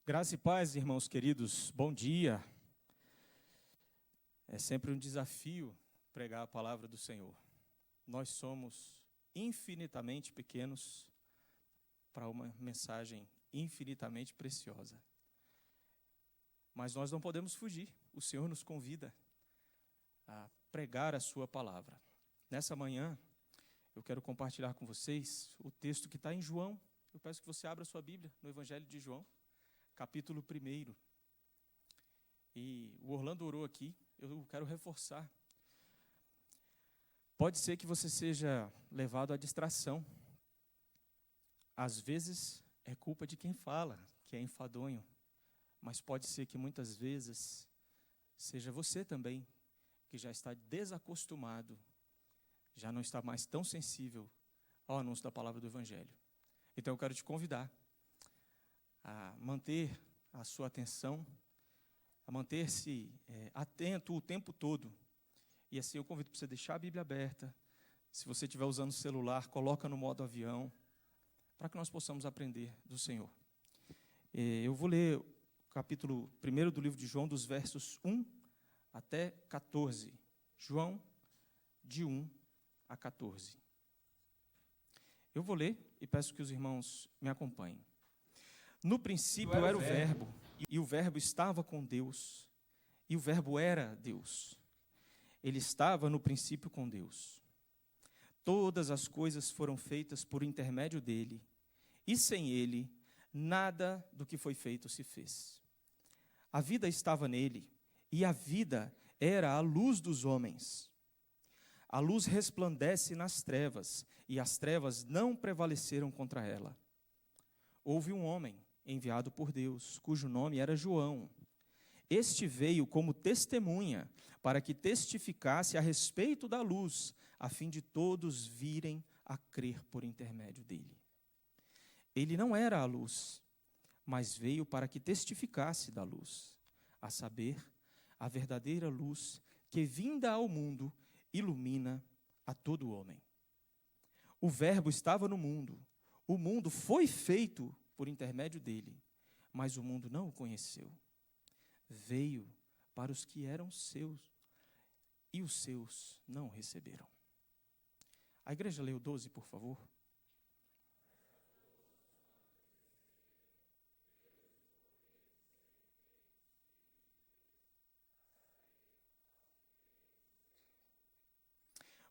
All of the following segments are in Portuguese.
Graça e paz, irmãos queridos, bom dia. É sempre um desafio pregar a palavra do Senhor. Nós somos infinitamente pequenos para uma mensagem infinitamente preciosa. Mas nós não podemos fugir. O Senhor nos convida a pregar a sua palavra. Nessa manhã, eu quero compartilhar com vocês o texto que está em João. Eu peço que você abra a sua Bíblia no Evangelho de João, capítulo 1. E o Orlando orou aqui, eu quero reforçar. Pode ser que você seja levado à distração. Às vezes é culpa de quem fala, que é enfadonho. Mas pode ser que muitas vezes seja você também, que já está desacostumado, já não está mais tão sensível ao anúncio da palavra do Evangelho. Então eu quero te convidar a manter a sua atenção, a manter-se atento o tempo todo. E assim eu convido para você deixar a Bíblia aberta. Se você estiver usando o celular, coloca no modo avião, para que nós possamos aprender do Senhor. Eu vou ler o capítulo 1 do livro de João, dos versos 1 até 14. João, de 1 a 14. Eu vou ler e peço que os irmãos me acompanhem. No princípio era o Verbo, e o Verbo estava com Deus, e o Verbo era Deus. Ele estava no princípio com Deus. Todas as coisas foram feitas por intermédio dele, e sem ele, nada do que foi feito se fez. A vida estava nele, e a vida era a luz dos homens. A luz resplandece nas trevas, e as trevas não prevaleceram contra ela. Houve um homem enviado por Deus, cujo nome era João. Este veio como testemunha, para que testificasse a respeito da luz, a fim de todos virem a crer por intermédio dele. Ele não era a luz, mas veio para que testificasse da luz, a saber, a verdadeira luz que, vinda ao mundo, ilumina a todo homem. O Verbo estava no mundo, o mundo foi feito por intermédio dele, mas o mundo não o conheceu. Veio para os que eram seus, e os seus não o receberam. A igreja leu 12, por favor.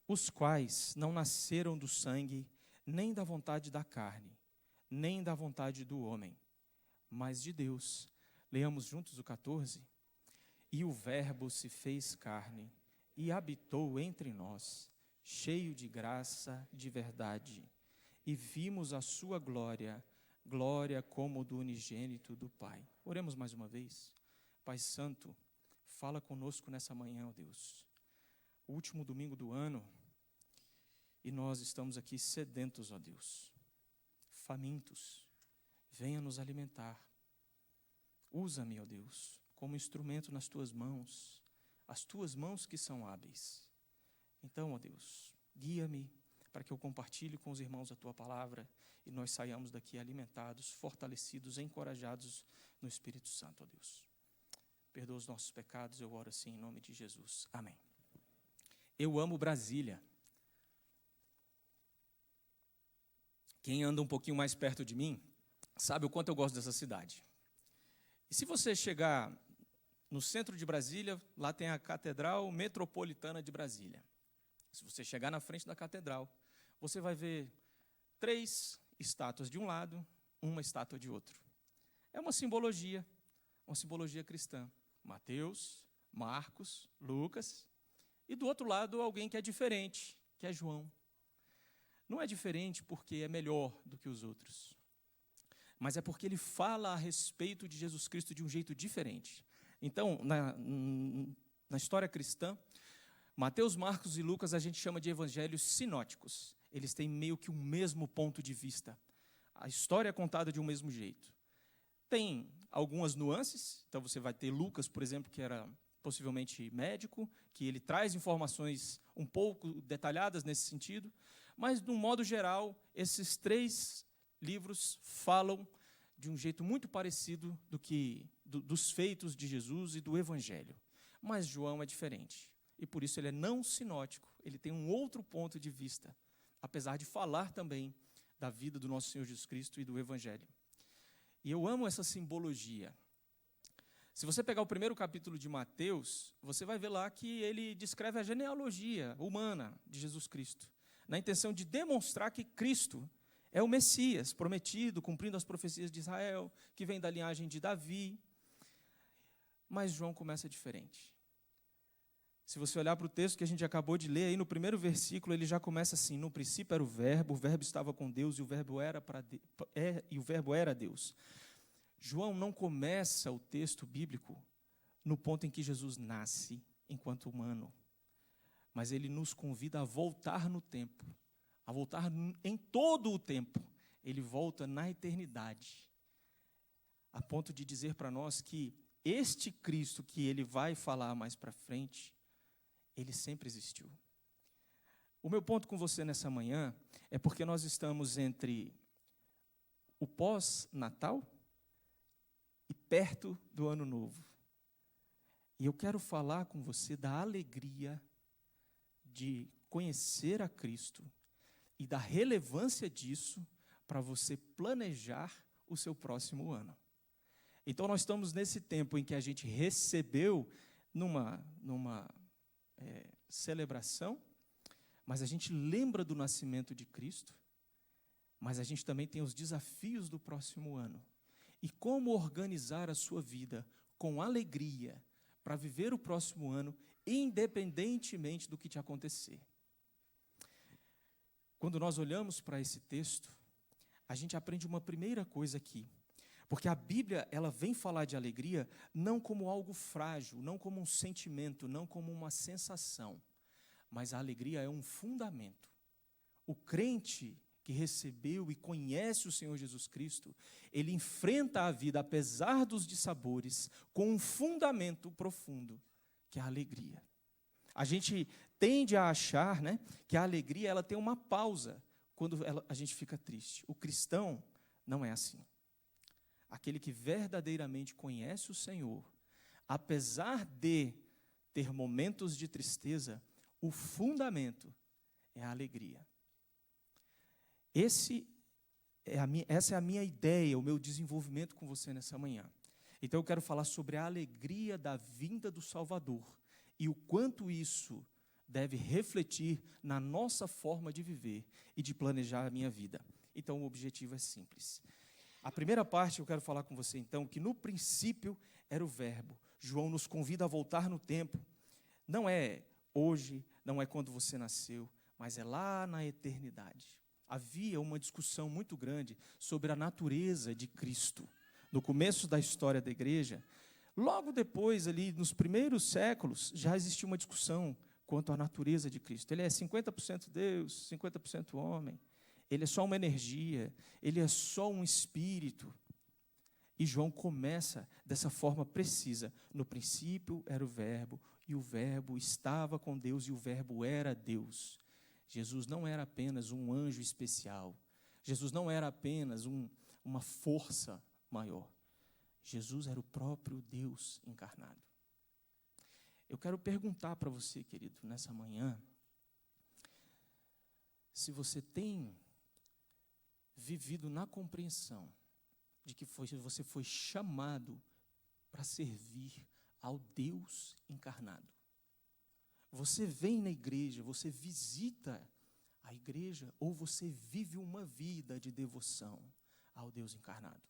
Os quais não nasceram do sangue, nem da vontade da carne, nem da vontade do homem, mas de Deus. Leamos juntos o 14. E o Verbo se fez carne e habitou entre nós, cheio de graça, de verdade. E vimos a sua glória, glória como do unigênito do Pai. Oremos mais uma vez. Pai Santo, fala conosco nessa manhã, ó Deus. O último domingo do ano, e nós estamos aqui sedentos, ó Deus, famintos. Venha nos alimentar. Usa-me, ó Deus, como instrumento nas tuas mãos, as tuas mãos que são hábeis. Então, ó Deus, guia-me para que eu compartilhe com os irmãos a tua palavra e nós saiamos daqui alimentados, fortalecidos, encorajados no Espírito Santo, ó Deus. Perdoa os nossos pecados, eu oro assim em nome de Jesus. Amém. Eu amo Brasília. Quem anda um pouquinho mais perto de mim sabe o quanto eu gosto dessa cidade. E se você chegar no centro de Brasília, lá tem a Catedral Metropolitana de Brasília. Se você chegar na frente da catedral, você vai ver 3 estátuas de um lado, uma estátua de outro. É uma simbologia cristã. Mateus, Marcos, Lucas. E do outro lado, alguém que é diferente, que é João. Não é diferente porque é melhor do que os outros, mas é porque ele fala a respeito de Jesus Cristo de um jeito diferente. Então, na história cristã, Mateus, Marcos e Lucas a gente chama de evangelhos sinóticos. Eles têm meio que o mesmo ponto de vista. A história é contada de um mesmo jeito. Tem algumas nuances, então você vai ter Lucas, por exemplo, que era possivelmente médico, que ele traz informações um pouco detalhadas nesse sentido, mas, de um modo geral, esses 3 livros falam de um jeito muito parecido dos feitos de Jesus e do Evangelho. Mas João é diferente. E por isso ele é não sinótico. Ele tem um outro ponto de vista, apesar de falar também da vida do nosso Senhor Jesus Cristo e do Evangelho. E eu amo essa simbologia. Se você pegar o primeiro capítulo de Mateus, você vai ver lá que ele descreve a genealogia humana de Jesus Cristo, na intenção de demonstrar que Cristo é o Messias prometido, cumprindo as profecias de Israel, que vem da linhagem de Davi. Mas João começa diferente. Se você olhar para o texto que a gente acabou de ler, aí no primeiro versículo, ele já começa assim: no princípio era o verbo estava com Deus, e o verbo era Deus. João não começa o texto bíblico no ponto em que Jesus nasce enquanto humano, mas ele nos convida a voltar no tempo, a voltar em todo o tempo. Ele volta na eternidade, a ponto de dizer para nós que este Cristo que ele vai falar mais para frente, ele sempre existiu. O meu ponto com você nessa manhã é porque nós estamos entre o pós-natal e perto do Ano Novo. E eu quero falar com você da alegria de conhecer a Cristo e da relevância disso para você planejar o seu próximo ano. Então, nós estamos nesse tempo em que a gente recebeu numa celebração, mas a gente lembra do nascimento de Cristo, mas a gente também tem os desafios do próximo ano. E como organizar a sua vida com alegria para viver o próximo ano, independentemente do que te acontecer. Quando nós olhamos para esse texto, a gente aprende uma primeira coisa aqui. Porque a Bíblia, ela vem falar de alegria não como algo frágil, não como um sentimento, não como uma sensação, mas a alegria é um fundamento. O crente que recebeu e conhece o Senhor Jesus Cristo, ele enfrenta a vida, apesar dos dissabores, com um fundamento profundo, que é a alegria. A gente tende a achar, né, que a alegria ela tem uma pausa quando a gente fica triste. O cristão não é assim. Aquele que verdadeiramente conhece o Senhor, apesar de ter momentos de tristeza, o fundamento é a alegria. Essa é a minha ideia, o meu desenvolvimento com você nessa manhã. Então eu quero falar sobre a alegria da vinda do Salvador e o quanto isso deve refletir na nossa forma de viver e de planejar a minha vida. Então o objetivo é simples. A primeira parte eu quero falar com você então, que no princípio era o verbo. João nos convida a voltar no tempo. Não é hoje, não é quando você nasceu, mas é lá na eternidade. Havia uma discussão muito grande sobre a natureza de Cristo. No começo da história da igreja, logo depois, ali nos primeiros séculos, já existia uma discussão quanto à natureza de Cristo. Ele é 50% Deus, 50% homem. Ele é só uma energia, ele é só um espírito. E João começa dessa forma precisa. No princípio era o verbo, e o verbo estava com Deus, e o verbo era Deus. Jesus não era apenas um anjo especial. Jesus não era apenas uma força maior. Jesus era o próprio Deus encarnado. Eu quero perguntar para você, querido, nessa manhã, se você tem vivido na compreensão de que você foi chamado para servir ao Deus encarnado. Você vem na igreja, você visita a igreja, ou você vive uma vida de devoção ao Deus encarnado.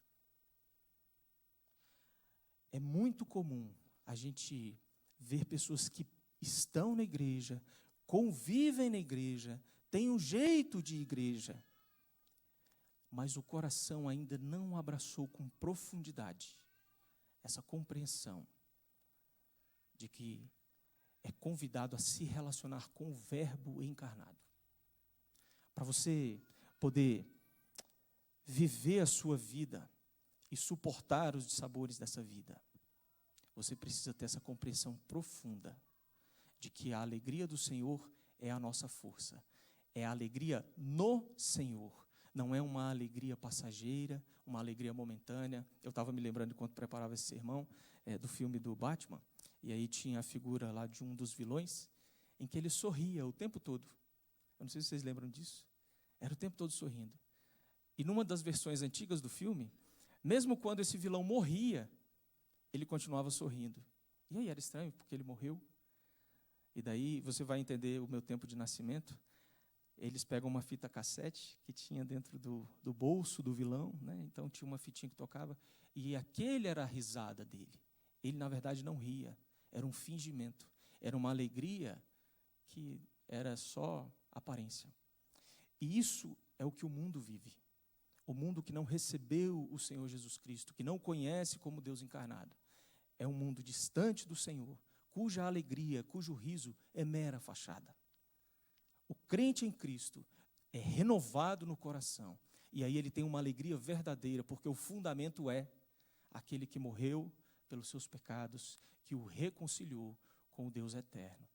É muito comum a gente ver pessoas que estão na igreja, convivem na igreja, têm um jeito de igreja, mas o coração ainda não abraçou com profundidade essa compreensão de que é convidado a se relacionar com o Verbo encarnado. Para você poder viver a sua vida e suportar os dissabores dessa vida, você precisa ter essa compreensão profunda de que a alegria do Senhor é a nossa força. É a alegria no Senhor. Não é uma alegria passageira, uma alegria momentânea. Eu estava me lembrando, enquanto preparava esse sermão, do filme do Batman, e aí tinha a figura lá de um dos vilões, em que ele sorria o tempo todo. Eu não sei se vocês lembram disso. Era o tempo todo sorrindo. E numa das versões antigas do filme, mesmo quando esse vilão morria, ele continuava sorrindo. E aí era estranho, porque ele morreu. E daí você vai entender o meu tempo de nascimento. Eles pegam uma fita cassete que tinha dentro do bolso do vilão, né? Então tinha uma fitinha que tocava, e aquele era a risada dele. Ele, na verdade, não ria, era um fingimento, era uma alegria que era só aparência. E isso é o que o mundo vive. O mundo que não recebeu o Senhor Jesus Cristo, que não conhece como Deus encarnado, é um mundo distante do Senhor, cuja alegria, cujo riso é mera fachada. O crente em Cristo é renovado no coração, e aí ele tem uma alegria verdadeira, porque o fundamento é aquele que morreu pelos seus pecados, que o reconciliou com o Deus eterno.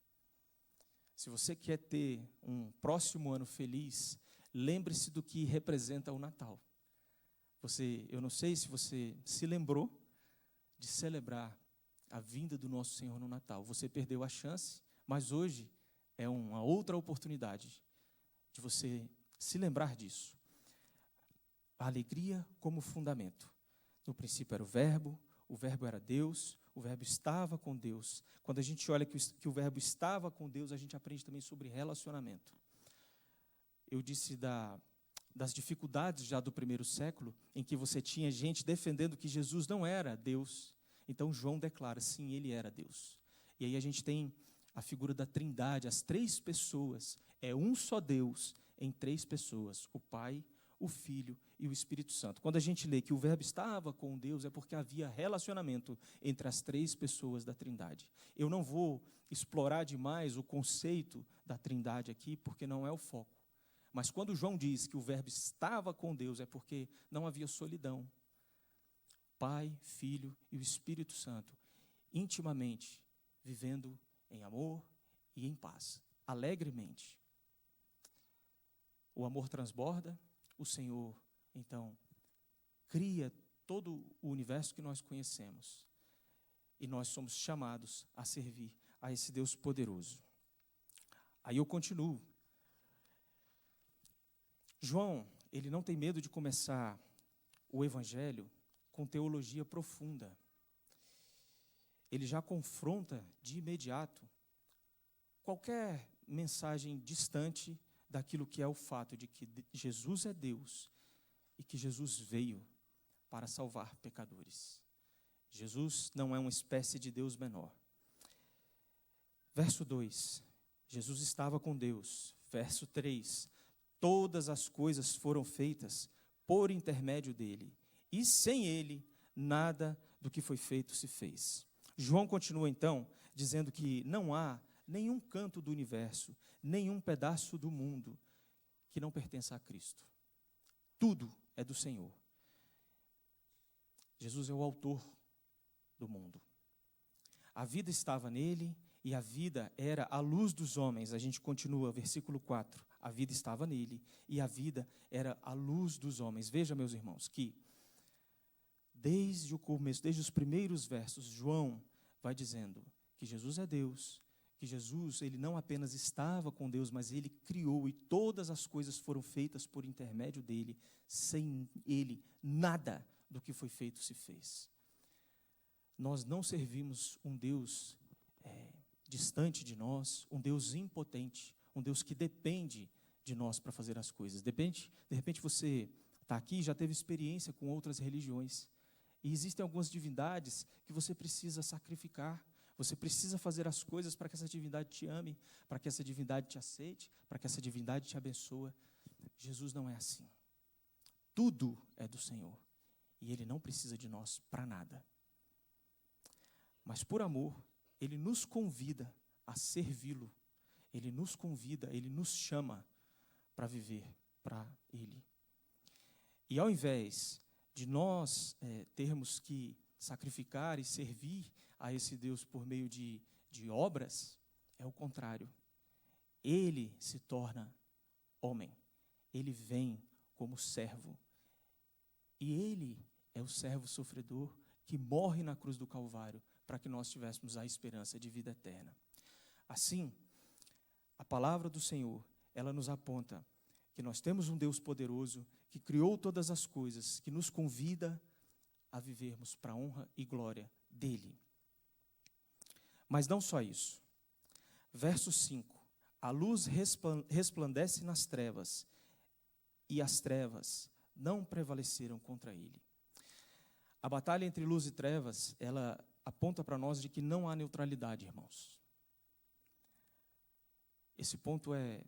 Se você quer ter um próximo ano feliz, lembre-se do que representa o Natal. Eu não sei se você se lembrou de celebrar a vinda do nosso Senhor no Natal. Você perdeu a chance, mas hoje é uma outra oportunidade de você se lembrar disso. A alegria como fundamento. No princípio era o Verbo era Deus, o Verbo estava com Deus. Quando a gente olha que o Verbo estava com Deus, a gente aprende também sobre relacionamento. Eu disse das dificuldades já do primeiro século, em que você tinha gente defendendo que Jesus não era Deus. Então João declara, sim, ele era Deus. E aí a gente tem a figura da Trindade, as três pessoas. É um só Deus em três pessoas, o Pai, o Filho e o Espírito Santo. Quando a gente lê que o Verbo estava com Deus, é porque havia relacionamento entre as três pessoas da Trindade. Eu não vou explorar demais o conceito da Trindade aqui, porque não é o foco. Mas quando João diz que o Verbo estava com Deus, é porque não havia solidão. Pai, Filho e o Espírito Santo, intimamente, vivendo em amor e em paz, alegremente. O amor transborda, o Senhor, então, cria todo o universo que nós conhecemos. E nós somos chamados a servir a esse Deus poderoso. Aí eu continuo. João, ele não tem medo de começar o Evangelho com teologia profunda. Ele já confronta de imediato qualquer mensagem distante daquilo que é o fato de que Jesus é Deus e que Jesus veio para salvar pecadores. Jesus não é uma espécie de Deus menor. Verso 2, Jesus estava com Deus. Verso 3, todas as coisas foram feitas por intermédio dele, e sem ele, nada do que foi feito se fez. João continua então, dizendo que não há nenhum canto do universo, nenhum pedaço do mundo que não pertença a Cristo. Tudo é do Senhor. Jesus é o autor do mundo. A vida estava nele e a vida era a luz dos homens. A gente continua, versículo 4. A vida estava nele e a vida era a luz dos homens. Veja, meus irmãos, que desde o começo, desde os primeiros versos, João vai dizendo que Jesus é Deus, que Jesus, ele não apenas estava com Deus, mas ele criou e todas as coisas foram feitas por intermédio dele. Sem ele, nada do que foi feito se fez. Nós não servimos um Deus distante de nós, um Deus impotente, um Deus que depende de nós para fazer as coisas. De repente você está aqui e já teve experiência com outras religiões. E existem algumas divindades que você precisa sacrificar. Você precisa fazer as coisas para que essa divindade te ame, para que essa divindade te aceite, para que essa divindade te abençoe. Jesus não é assim. Tudo é do Senhor. E Ele não precisa de nós para nada. Mas por amor, Ele nos convida a servi-lo. Ele nos convida, Ele nos chama para viver para Ele. E ao invés de nós termos que sacrificar e servir a esse Deus por meio de obras, é o contrário. Ele se torna homem. Ele vem como servo. E ele é o servo sofredor que morre na cruz do Calvário para que nós tivéssemos a esperança de vida eterna. Assim, a palavra do Senhor, ela nos aponta que nós temos um Deus poderoso que criou todas as coisas, que nos convida a vivermos para a honra e glória dele. Mas não só isso. Verso 5. A luz resplandece nas trevas, e as trevas não prevaleceram contra ele. A batalha entre luz e trevas, ela aponta para nós de que não há neutralidade, irmãos. Esse ponto é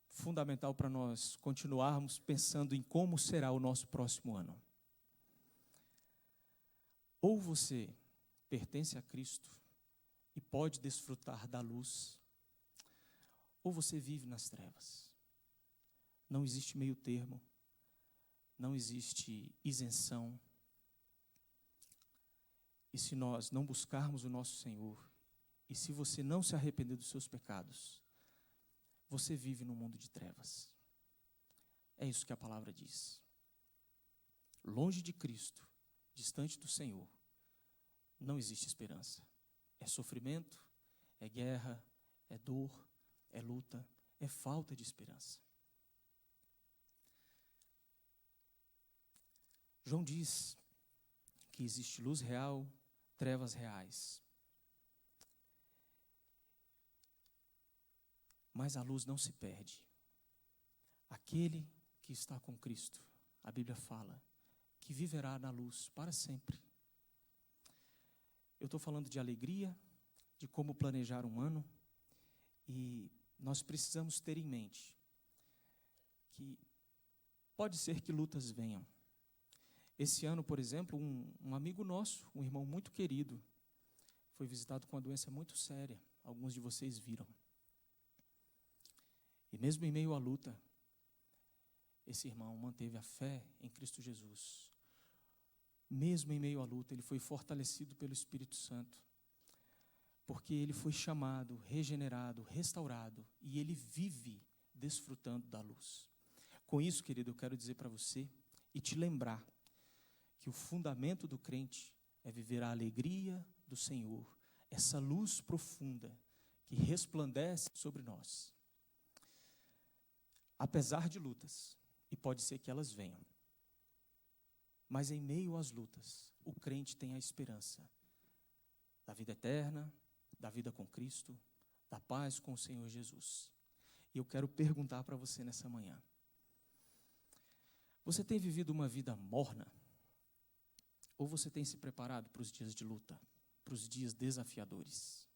fundamental para nós continuarmos pensando em como será o nosso próximo ano. Ou você pertence a Cristo e pode desfrutar da luz, ou você vive nas trevas. Não existe meio termo, não existe isenção. E se nós não buscarmos o nosso Senhor, e se você não se arrepender dos seus pecados, você vive num mundo de trevas. É isso que a palavra diz. Longe de Cristo, distante do Senhor, não existe esperança. É sofrimento, é guerra, é dor, é luta, é falta de esperança. João diz que existe luz real, trevas reais. Mas a luz não se perde. Aquele que está com Cristo, a Bíblia fala, que viverá na luz para sempre. Eu estou falando de alegria, de como planejar um ano, e nós precisamos ter em mente que pode ser que lutas venham. Esse ano, por exemplo, um amigo nosso, um irmão muito querido, foi visitado com uma doença muito séria. Alguns de vocês viram. E mesmo em meio à luta, esse irmão manteve a fé em Cristo Jesus. Mesmo em meio à luta, ele foi fortalecido pelo Espírito Santo, porque ele foi chamado, regenerado, restaurado, e ele vive desfrutando da luz. Com isso, querido, eu quero dizer para você e te lembrar que o fundamento do crente é viver a alegria do Senhor, essa luz profunda que resplandece sobre nós. Apesar de lutas, e pode ser que elas venham, mas em meio às lutas, o crente tem a esperança da vida eterna, da vida com Cristo, da paz com o Senhor Jesus. E eu quero perguntar para você nessa manhã: você tem vivido uma vida morna? Ou você tem se preparado para os dias de luta, para os dias desafiadores?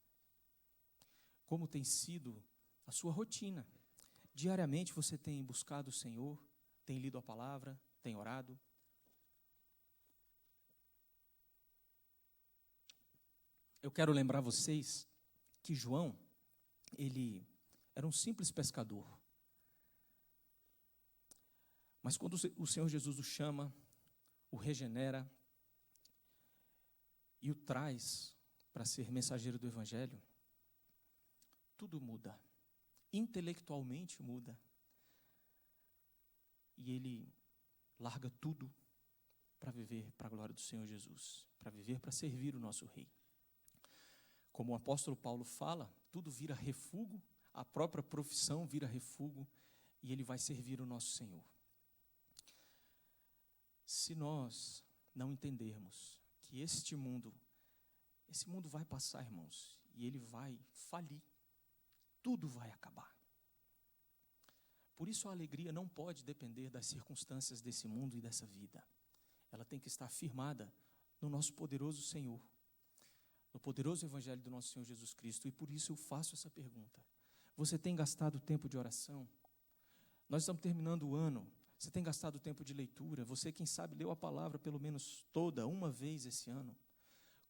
Como tem sido a sua rotina? Diariamente você tem buscado o Senhor, tem lido a palavra, tem orado? Eu quero lembrar vocês que João, ele era um simples pescador. Mas quando o Senhor Jesus o chama, o regenera e o traz para ser mensageiro do Evangelho, tudo muda. Intelectualmente muda. E ele larga tudo para viver para a glória do Senhor Jesus, para viver para servir o nosso Rei. Como o apóstolo Paulo fala, tudo vira refúgio, a própria profissão vira refúgio, e ele vai servir o nosso Senhor. Se nós não entendermos que esse mundo vai passar, irmãos, e ele vai falir, tudo vai acabar. Por isso a alegria não pode depender das circunstâncias desse mundo e dessa vida. Ela tem que estar firmada no nosso poderoso Senhor, no poderoso Evangelho do nosso Senhor Jesus Cristo. E por isso eu faço essa pergunta: você tem gastado tempo de oração? Nós estamos terminando o ano. Você tem gastado tempo de leitura? Você, quem sabe, leu a palavra pelo menos toda, uma vez esse ano?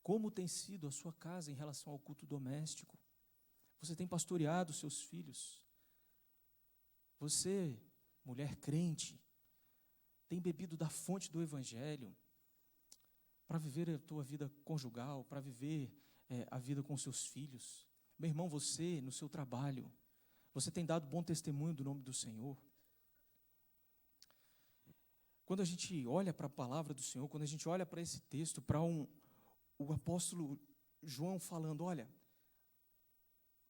Como tem sido a sua casa em relação ao culto doméstico? Você tem pastoreado seus filhos? Você, mulher crente, tem bebido da fonte do Evangelho para viver a tua vida conjugal, para viver a vida com seus filhos? Meu irmão, você, no seu trabalho, você tem dado bom testemunho do nome do Senhor? Quando a gente olha para a palavra do Senhor, quando a gente olha para esse texto, para o apóstolo João falando, olha,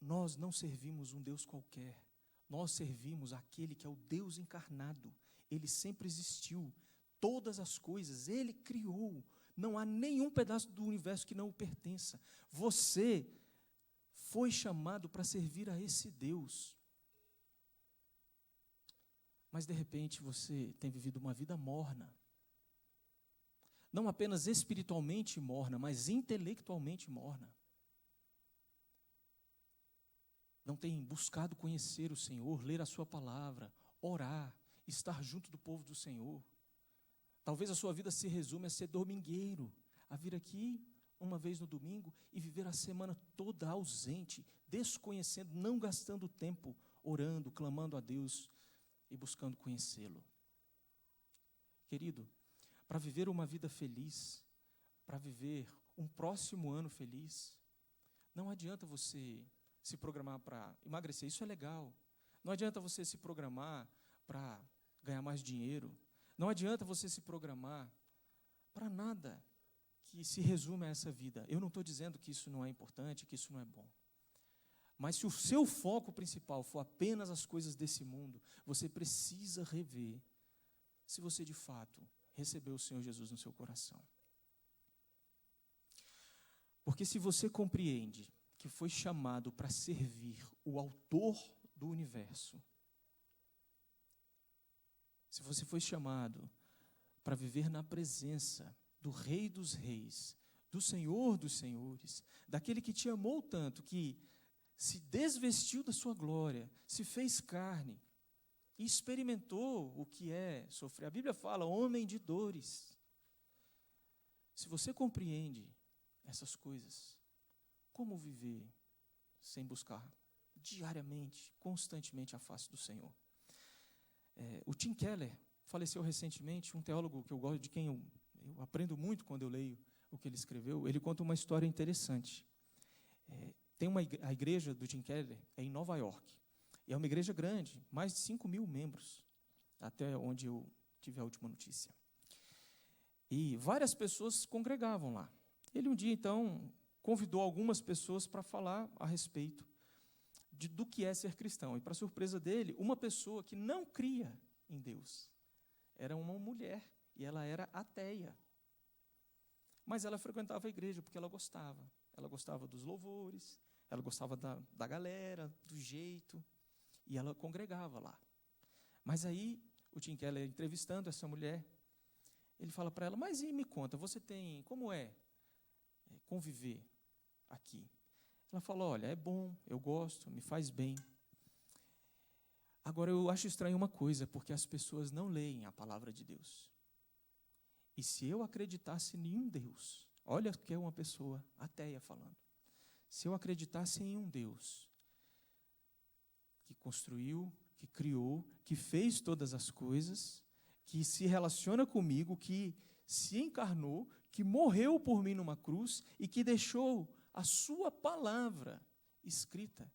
nós não servimos um Deus qualquer, nós servimos aquele que é o Deus encarnado. Ele sempre existiu, todas as coisas Ele criou, não há nenhum pedaço do universo que não o pertença. Você foi chamado para servir a esse Deus. Mas, de repente, você tem vivido uma vida morna. Não apenas espiritualmente morna, mas intelectualmente morna. Não tem buscado conhecer o Senhor, ler a sua palavra, orar, estar junto do povo do Senhor. Talvez a sua vida se resume a ser domingueiro, a vir aqui uma vez no domingo e viver a semana toda ausente, desconhecendo, não gastando tempo orando, clamando a Deus e buscando conhecê-lo. Querido, para viver uma vida feliz, para viver um próximo ano feliz, não adianta você se programar para emagrecer, isso é legal. Não adianta você se programar para ganhar mais dinheiro. Não adianta você se programar para nada que se resume a essa vida. Eu não estou dizendo que isso não é importante, que isso não é bom. Mas se o seu foco principal for apenas as coisas desse mundo, você precisa rever se você de fato recebeu o Senhor Jesus no seu coração. Porque se você compreende que foi chamado para servir o autor do universo, se você foi chamado para viver na presença do Rei dos Reis, do Senhor dos Senhores, daquele que te amou tanto, que se desvestiu da sua glória, se fez carne e experimentou o que é sofrer. A Bíblia fala, homem de dores. Se você compreende essas coisas, como viver sem buscar diariamente, constantemente a face do Senhor? O Tim Keller faleceu recentemente, um teólogo que eu gosto, de quem eu aprendo muito quando eu leio o que ele escreveu. Ele conta uma história interessante. A igreja do Tim Keller é em Nova York. E é uma igreja grande, mais de 5.000 membros, até onde eu tive a última notícia. E várias pessoas congregavam lá. Ele um dia, então, convidou algumas pessoas para falar a respeito do que é ser cristão. E, para surpresa dele, uma pessoa que não cria em Deus. Era uma mulher, e ela era ateia. Mas ela frequentava a igreja porque ela gostava. Ela gostava dos louvores, ela gostava da galera, do jeito, e ela congregava lá. Mas aí, o Tim Keller entrevistando essa mulher, ele fala para ela, mas e me conta, como é conviver aqui? Ela fala, olha, é bom, eu gosto, me faz bem. Agora, eu acho estranho uma coisa, porque as pessoas não leem a palavra de Deus. E se eu acreditasse em um Deus, olha que é uma pessoa ateia falando, se eu acreditasse em um Deus que construiu, que criou, que fez todas as coisas, que se relaciona comigo, que se encarnou, que morreu por mim numa cruz e que deixou a sua palavra escrita,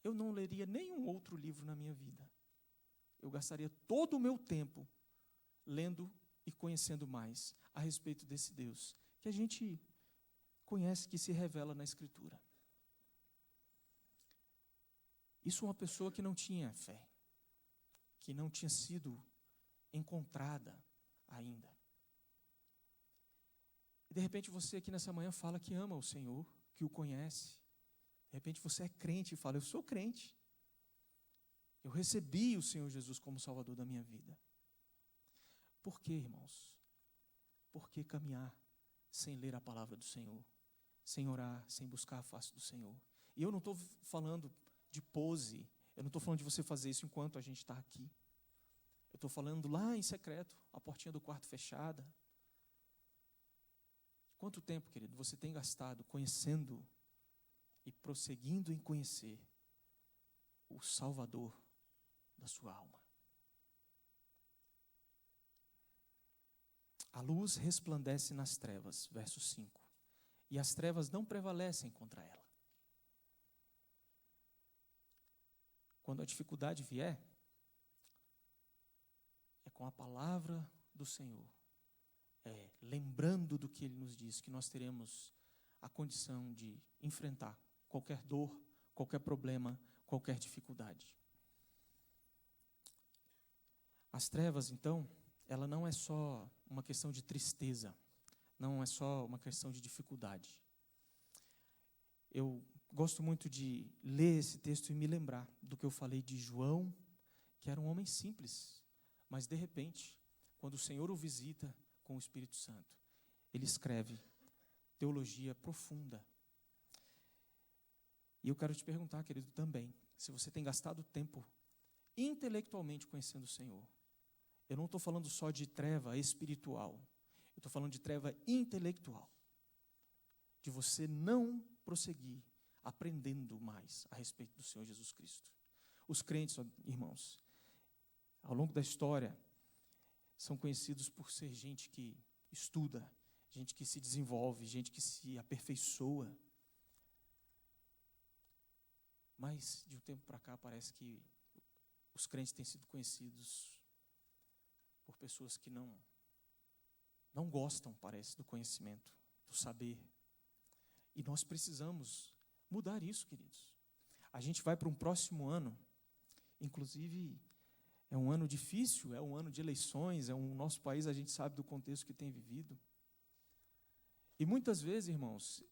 eu não leria nenhum outro livro na minha vida. Eu gastaria todo o meu tempo lendo e conhecendo mais a respeito desse Deus, que a gente conhece, que se revela na Escritura. Isso é uma pessoa que não tinha fé, que não tinha sido encontrada ainda. E de repente você aqui nessa manhã fala que ama o Senhor, que o conhece. De repente você é crente e fala, eu sou crente. Eu recebi o Senhor Jesus como Salvador da minha vida. Por quê, irmãos? Por que caminhar sem ler a palavra do Senhor? Sem orar, sem buscar a face do Senhor? E eu não estou falando de pose, eu não estou falando de você fazer isso enquanto a gente está aqui. Eu estou falando lá em secreto, a portinha do quarto fechada. Quanto tempo, querido, você tem gastado conhecendo e prosseguindo em conhecer o Salvador da sua alma? A luz resplandece nas trevas, verso 5, e as trevas não prevalecem contra ela. Quando a dificuldade vier, é com a palavra do Senhor, lembrando do que Ele nos diz, que nós teremos a condição de enfrentar qualquer dor, qualquer problema, qualquer dificuldade. As trevas, então, ela não é só uma questão de tristeza, não é só uma questão de dificuldade. Eu gosto muito de ler esse texto e me lembrar do que eu falei de João, que era um homem simples, mas de repente, quando o Senhor o visita com o Espírito Santo, ele escreve teologia profunda. E eu quero te perguntar, querido, também, se você tem gastado tempo intelectualmente conhecendo o Senhor. Eu não estou falando só de treva espiritual, eu estou falando de treva intelectual, de você não prosseguir aprendendo mais a respeito do Senhor Jesus Cristo. Os crentes, irmãos, ao longo da história, são conhecidos por ser gente que estuda, gente que se desenvolve, gente que se aperfeiçoa. Mas, de um tempo para cá, parece que os crentes têm sido conhecidos por pessoas que não gostam, parece, do conhecimento, do saber. E nós precisamos mudar isso, queridos. A gente vai para um próximo ano, inclusive é um ano difícil, é um ano de eleições, nosso país, a gente sabe do contexto que tem vivido. E muitas vezes, irmãos,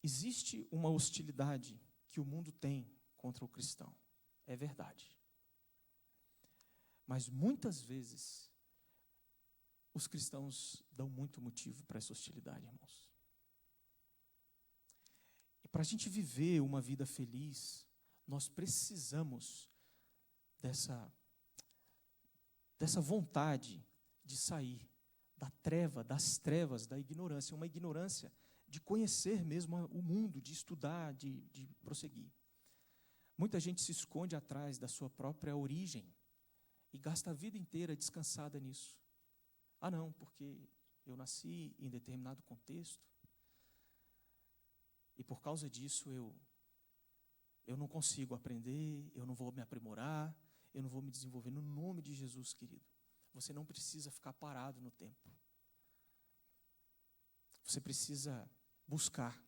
existe uma hostilidade que o mundo tem contra o cristão. É verdade. Mas muitas vezes, os cristãos dão muito motivo para essa hostilidade, irmãos. E para a gente viver uma vida feliz, nós precisamos dessa vontade de sair das trevas, da ignorância, uma ignorância de conhecer mesmo o mundo, de estudar, de prosseguir. Muita gente se esconde atrás da sua própria origem e gasta a vida inteira descansada nisso. Ah, não, porque eu nasci em determinado contexto e por causa disso eu não consigo aprender, eu não vou me aprimorar, eu não vou me desenvolver. No nome de Jesus, querido, você não precisa ficar parado no tempo. Você precisa buscar,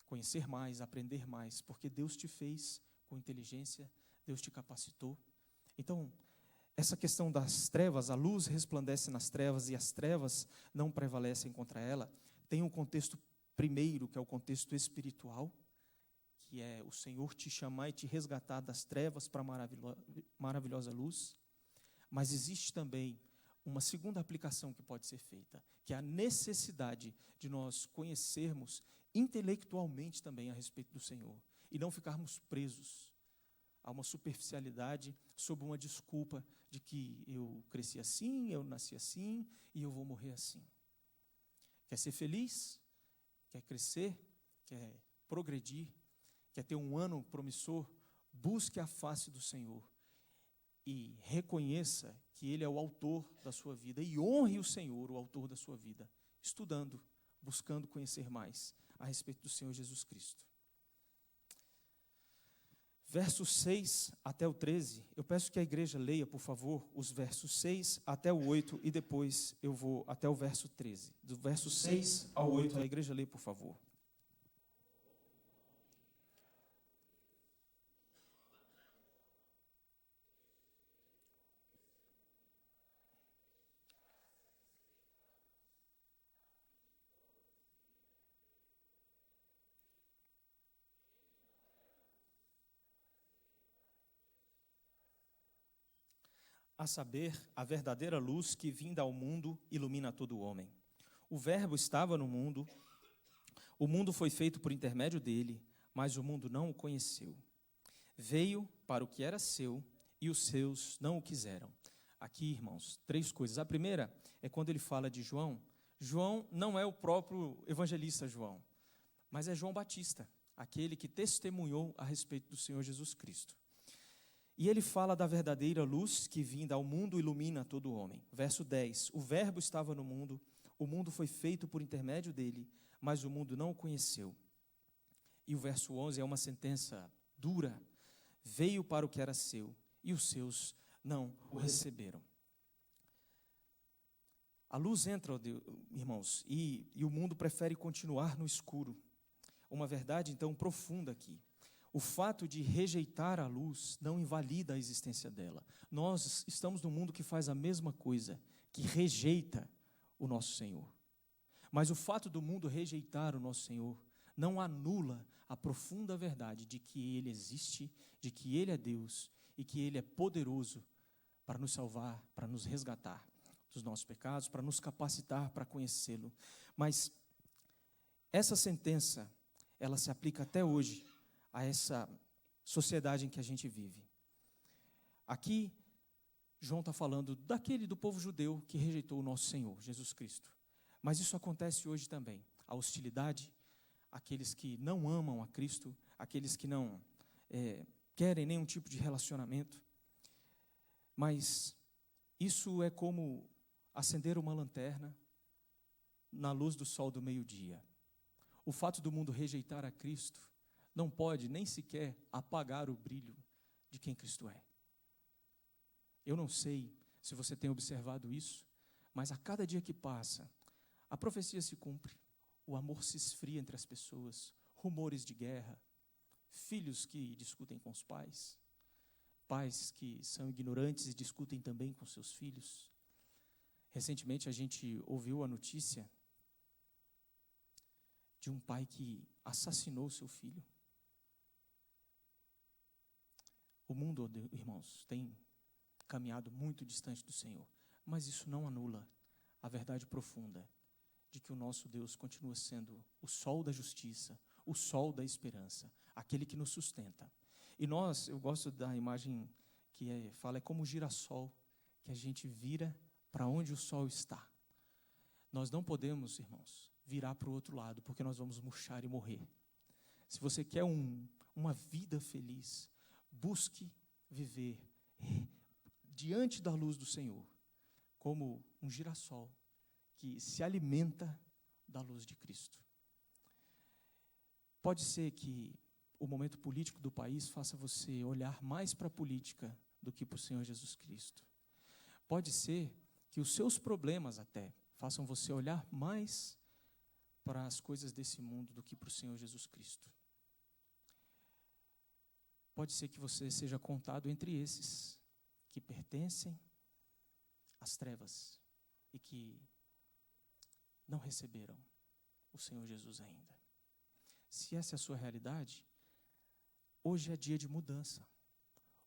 conhecer mais, aprender mais, porque Deus te fez com inteligência, Deus te capacitou. Então, essa questão das trevas, a luz resplandece nas trevas e as trevas não prevalecem contra ela, tem um contexto primeiro, que é o contexto espiritual, que é o Senhor te chamar e te resgatar das trevas para a maravilhosa luz. Mas existe também uma segunda aplicação que pode ser feita, que é a necessidade de nós conhecermos intelectualmente também a respeito do Senhor e não ficarmos presos a uma superficialidade sob uma desculpa de que eu cresci assim, eu nasci assim e eu vou morrer assim. Quer ser feliz? Quer crescer? Quer progredir? Quer ter um ano promissor? Busque a face do Senhor e reconheça que Ele é o autor da sua vida e honre o Senhor, o autor da sua vida, estudando, buscando conhecer mais a respeito do Senhor Jesus Cristo. Versos 6 até o 13, eu peço que a igreja leia, por favor, os versos 6 até o 8 e depois eu vou até o verso 13. Do verso 6 ao 8, a igreja lê, por favor. A saber, a verdadeira luz que vinda ao mundo ilumina todo o homem. O Verbo estava no mundo, o mundo foi feito por intermédio dele, mas o mundo não o conheceu. Veio para o que era seu e os seus não o quiseram. Aqui, irmãos, 3 coisas. A primeira é quando ele fala de João. João não é o próprio evangelista João, mas é João Batista, aquele que testemunhou a respeito do Senhor Jesus Cristo. E ele fala da verdadeira luz que vinda ao mundo ilumina todo o homem. Verso 10, o Verbo estava no mundo, o mundo foi feito por intermédio dele, mas o mundo não o conheceu. E o verso 11 é uma sentença dura. Veio para o que era seu, e os seus não o receberam. A luz entra, irmãos, e o mundo prefere continuar no escuro. Uma verdade, então, profunda aqui. O fato de rejeitar a luz não invalida a existência dela. Nós estamos num mundo que faz a mesma coisa, que rejeita o nosso Senhor. Mas o fato do mundo rejeitar o nosso Senhor não anula a profunda verdade de que Ele existe, de que Ele é Deus e que Ele é poderoso para nos salvar, para nos resgatar dos nossos pecados, para nos capacitar para conhecê-lo. Mas essa sentença, ela se aplica até hoje a essa sociedade em que a gente vive. Aqui, João está falando do povo judeu que rejeitou o nosso Senhor, Jesus Cristo. Mas isso acontece hoje também. A hostilidade, aqueles que não amam a Cristo, aqueles que não querem nenhum tipo de relacionamento. Mas isso é como acender uma lanterna na luz do sol do meio-dia. O fato do mundo rejeitar a Cristo não pode nem sequer apagar o brilho de quem Cristo é. Eu não sei se você tem observado isso, mas a cada dia que passa, a profecia se cumpre, o amor se esfria entre as pessoas, rumores de guerra, filhos que discutem com os pais, pais que são ignorantes e discutem também com seus filhos. Recentemente a gente ouviu a notícia de um pai que assassinou seu filho. O mundo, irmãos, tem caminhado muito distante do Senhor, mas isso não anula a verdade profunda de que o nosso Deus continua sendo o sol da justiça, o sol da esperança, aquele que nos sustenta. E eu gosto da imagem que fala, é como o girassol, que a gente vira para onde o sol está. Nós não podemos, irmãos, virar para o outro lado, porque nós vamos murchar e morrer. Se você quer uma vida feliz, busque viver diante da luz do Senhor, como um girassol que se alimenta da luz de Cristo. Pode ser que o momento político do país faça você olhar mais para a política do que para o Senhor Jesus Cristo. Pode ser que os seus problemas até façam você olhar mais para as coisas desse mundo do que para o Senhor Jesus Cristo. Pode ser que você seja contado entre esses que pertencem às trevas e que não receberam o Senhor Jesus ainda. Se essa é a sua realidade, hoje é dia de mudança.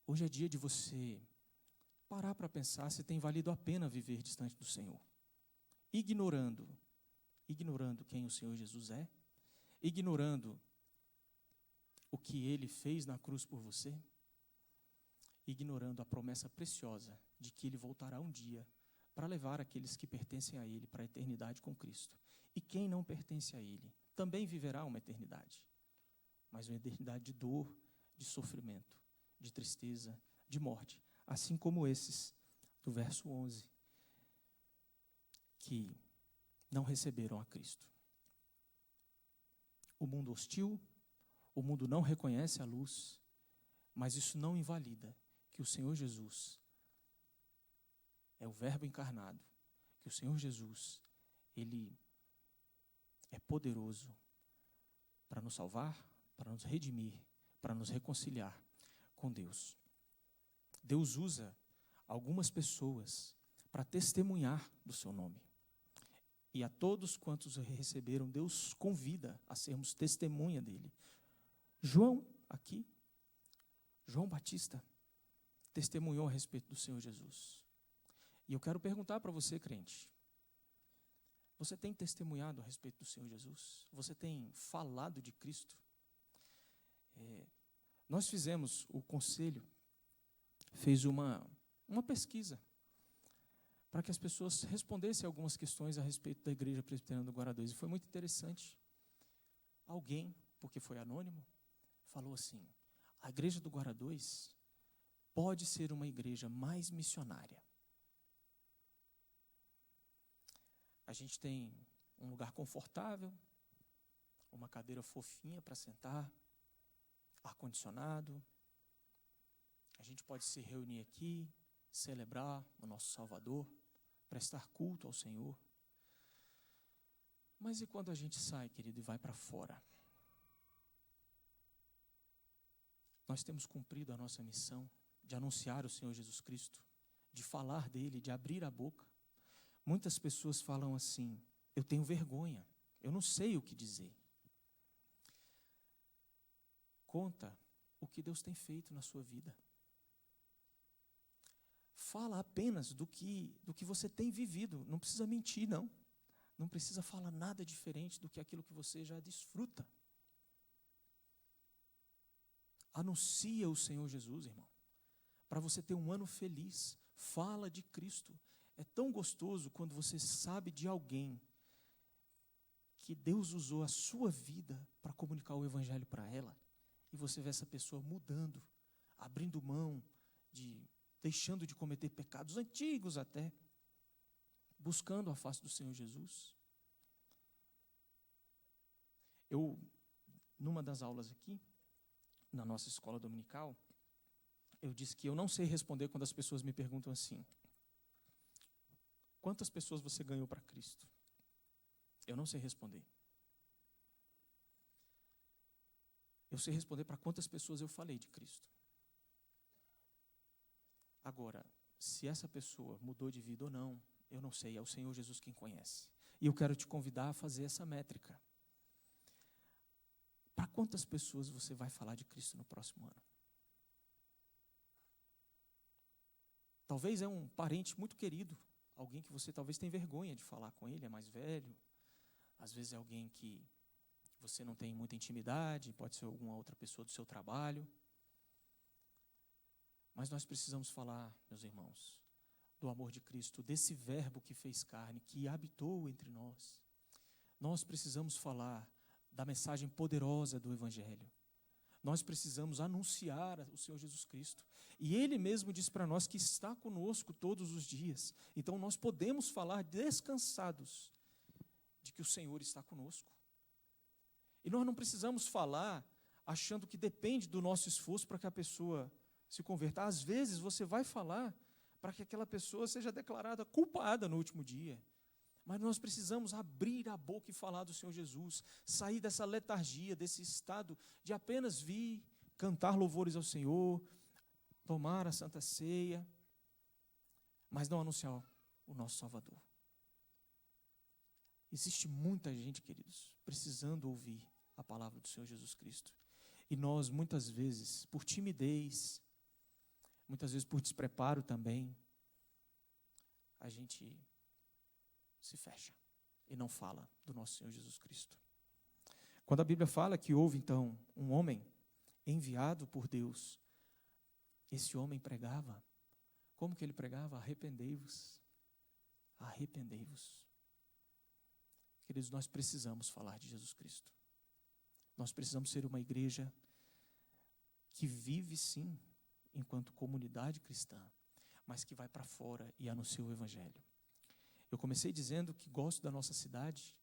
Hoje é dia de você parar para pensar se tem valido a pena viver distante do Senhor. Ignorando quem o Senhor Jesus é, ignorando o que Ele fez na cruz por você, ignorando a promessa preciosa de que Ele voltará um dia para levar aqueles que pertencem a Ele para a eternidade com Cristo. E quem não pertence a Ele também viverá uma eternidade, mas uma eternidade de dor, de sofrimento, de tristeza, de morte, assim como esses do verso 11, que não receberam a Cristo. O mundo hostil, o mundo não reconhece a luz, mas isso não invalida que o Senhor Jesus é o Verbo encarnado, que o Senhor Jesus, Ele é poderoso para nos salvar, para nos redimir, para nos reconciliar com Deus. Deus usa algumas pessoas para testemunhar do seu nome. E a todos quantos o receberam, Deus convida a sermos testemunha dele. João Batista, testemunhou a respeito do Senhor Jesus. E eu quero perguntar para você, crente, você tem testemunhado a respeito do Senhor Jesus? Você tem falado de Cristo? Nós fizemos, o conselho fez uma pesquisa para que as pessoas respondessem algumas questões a respeito da Igreja Presbiteriana do Guará 2. E foi muito interessante. Alguém, porque foi anônimo, falou assim: a Igreja do Guará 2 pode ser uma igreja mais missionária. A gente tem um lugar confortável, uma cadeira fofinha para sentar, ar-condicionado. A gente pode se reunir aqui, celebrar o nosso Salvador, prestar culto ao Senhor. Mas e quando a gente sai, querido, e vai para fora? Nós temos cumprido a nossa missão de anunciar o Senhor Jesus Cristo, de falar dele, de abrir a boca. Muitas pessoas falam assim: eu tenho vergonha, eu não sei o que dizer. Conta o que Deus tem feito na sua vida. Fala apenas do que você tem vivido. Não precisa mentir, não. Não precisa falar nada diferente do que aquilo que você já desfruta. Anuncia o Senhor Jesus, irmão, para você ter um ano feliz. Fala de Cristo. É tão gostoso quando você sabe de alguém que Deus usou a sua vida para comunicar o Evangelho para ela, e você vê essa pessoa mudando, abrindo mão, deixando de cometer pecados antigos até, buscando a face do Senhor Jesus. Numa das aulas aqui, na nossa escola dominical, eu disse que eu não sei responder quando as pessoas me perguntam assim: quantas pessoas você ganhou para Cristo? Eu não sei responder. Eu sei responder para quantas pessoas eu falei de Cristo. Agora, se essa pessoa mudou de vida ou não, eu não sei, é o Senhor Jesus quem conhece. E eu quero te convidar a fazer essa métrica. Para quantas pessoas você vai falar de Cristo no próximo ano? Talvez é um parente muito querido, alguém que você talvez tenha vergonha de falar com ele, é mais velho. Às vezes é alguém que você não tem muita intimidade, pode ser alguma outra pessoa do seu trabalho. Mas nós precisamos falar, meus irmãos, do amor de Cristo, desse verbo que fez carne, que habitou entre nós. Nós precisamos falar da mensagem poderosa do Evangelho. Nós precisamos anunciar o Senhor Jesus Cristo. E Ele mesmo diz para nós que está conosco todos os dias. Então nós podemos falar descansados de que o Senhor está conosco. E nós não precisamos falar achando que depende do nosso esforço para que a pessoa se converta. Às vezes você vai falar para que aquela pessoa seja declarada culpada no último dia. Mas nós precisamos abrir a boca e falar do Senhor Jesus, sair dessa letargia, desse estado de apenas vir, cantar louvores ao Senhor, tomar a Santa Ceia, mas não anunciar o nosso Salvador. Existe muita gente, queridos, precisando ouvir a palavra do Senhor Jesus Cristo. E nós, muitas vezes, por timidez, muitas vezes por despreparo também, a gente se fecha e não fala do nosso Senhor Jesus Cristo. Quando a Bíblia fala que houve, então, um homem enviado por Deus, esse homem pregava. Como que ele pregava? Arrependei-vos. Arrependei-vos. Queridos, nós precisamos falar de Jesus Cristo. Nós precisamos ser uma igreja que vive, sim, enquanto comunidade cristã, mas que vai para fora e anuncia o Evangelho. Eu comecei dizendo que gosto da nossa cidade,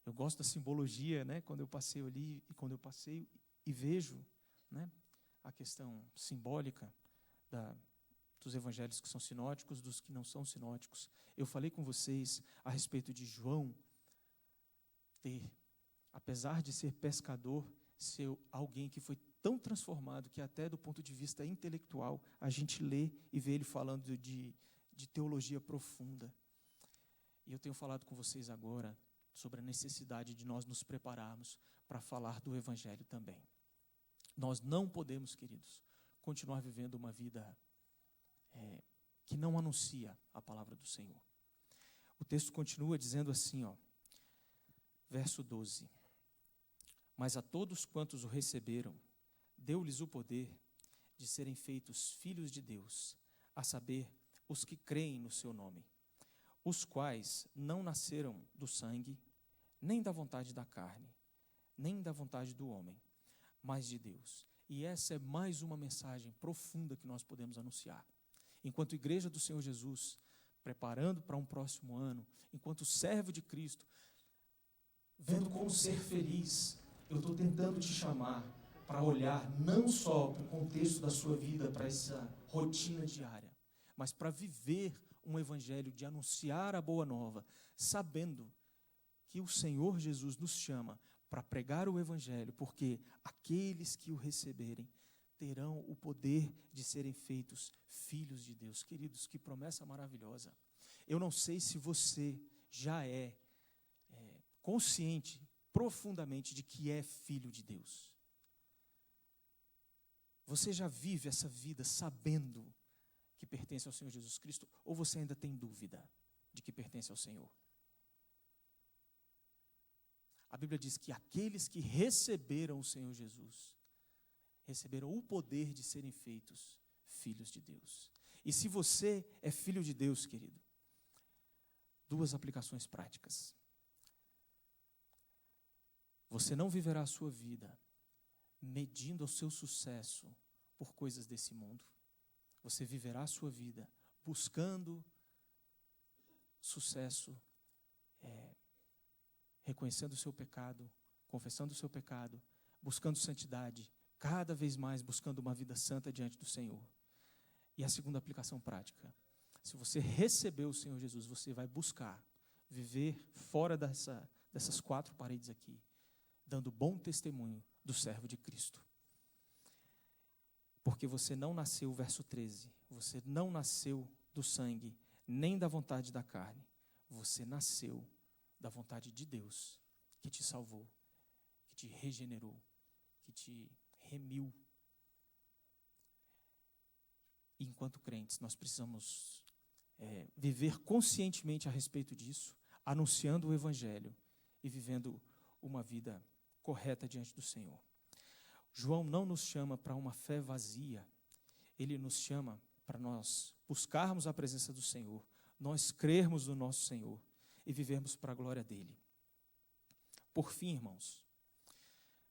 eu gosto da simbologia, né, quando eu passei ali e quando eu passei e vejo, né, a questão simbólica dos evangelhos que são sinóticos, dos que não são sinóticos. Eu falei com vocês a respeito de João apesar de ser pescador, ser alguém que foi tão transformado que até do ponto de vista intelectual a gente lê e vê ele falando de teologia profunda. E eu tenho falado com vocês agora sobre a necessidade de nós nos prepararmos para falar do Evangelho também. Nós não podemos, queridos, continuar vivendo uma vida que não anuncia a palavra do Senhor. O texto continua dizendo assim, verso 12. Mas a todos quantos o receberam, deu-lhes o poder de serem feitos filhos de Deus, a saber, os que creem no seu nome, os quais não nasceram do sangue, nem da vontade da carne, nem da vontade do homem, mas de Deus. E essa é mais uma mensagem profunda que nós podemos anunciar. Enquanto igreja do Senhor Jesus, preparando para um próximo ano, enquanto servo de Cristo, vendo como ser feliz, eu estou tentando te chamar para olhar não só para o contexto da sua vida, para essa rotina diária, mas para viver um evangelho de anunciar a boa nova, sabendo que o Senhor Jesus nos chama para pregar o evangelho, porque aqueles que o receberem terão o poder de serem feitos filhos de Deus. Queridos, que promessa maravilhosa. Eu não sei se você já é consciente profundamente de que é filho de Deus. Você já vive essa vida sabendo que pertence ao Senhor Jesus Cristo, ou você ainda tem dúvida de que pertence ao Senhor? A Bíblia diz que aqueles que receberam o Senhor Jesus, receberam o poder de serem feitos filhos de Deus. E se você é filho de Deus, querido, duas aplicações práticas. Você não viverá a sua vida medindo o seu sucesso por coisas desse mundo. Você viverá a sua vida buscando sucesso, reconhecendo o seu pecado, confessando o seu pecado, buscando santidade, cada vez mais buscando uma vida santa diante do Senhor. E a segunda aplicação prática: se você recebeu o Senhor Jesus, você vai buscar viver fora dessas quatro paredes aqui, dando bom testemunho do servo de Cristo. Porque você não nasceu, verso 13, você não nasceu do sangue, nem da vontade da carne. Você nasceu da vontade de Deus, que te salvou, que te regenerou, que te remiu. E enquanto crentes, nós precisamos viver conscientemente a respeito disso, anunciando o Evangelho e vivendo uma vida correta diante do Senhor. João não nos chama para uma fé vazia, ele nos chama para nós buscarmos a presença do Senhor, nós crermos no nosso Senhor e vivermos para a glória dele. Por fim, irmãos,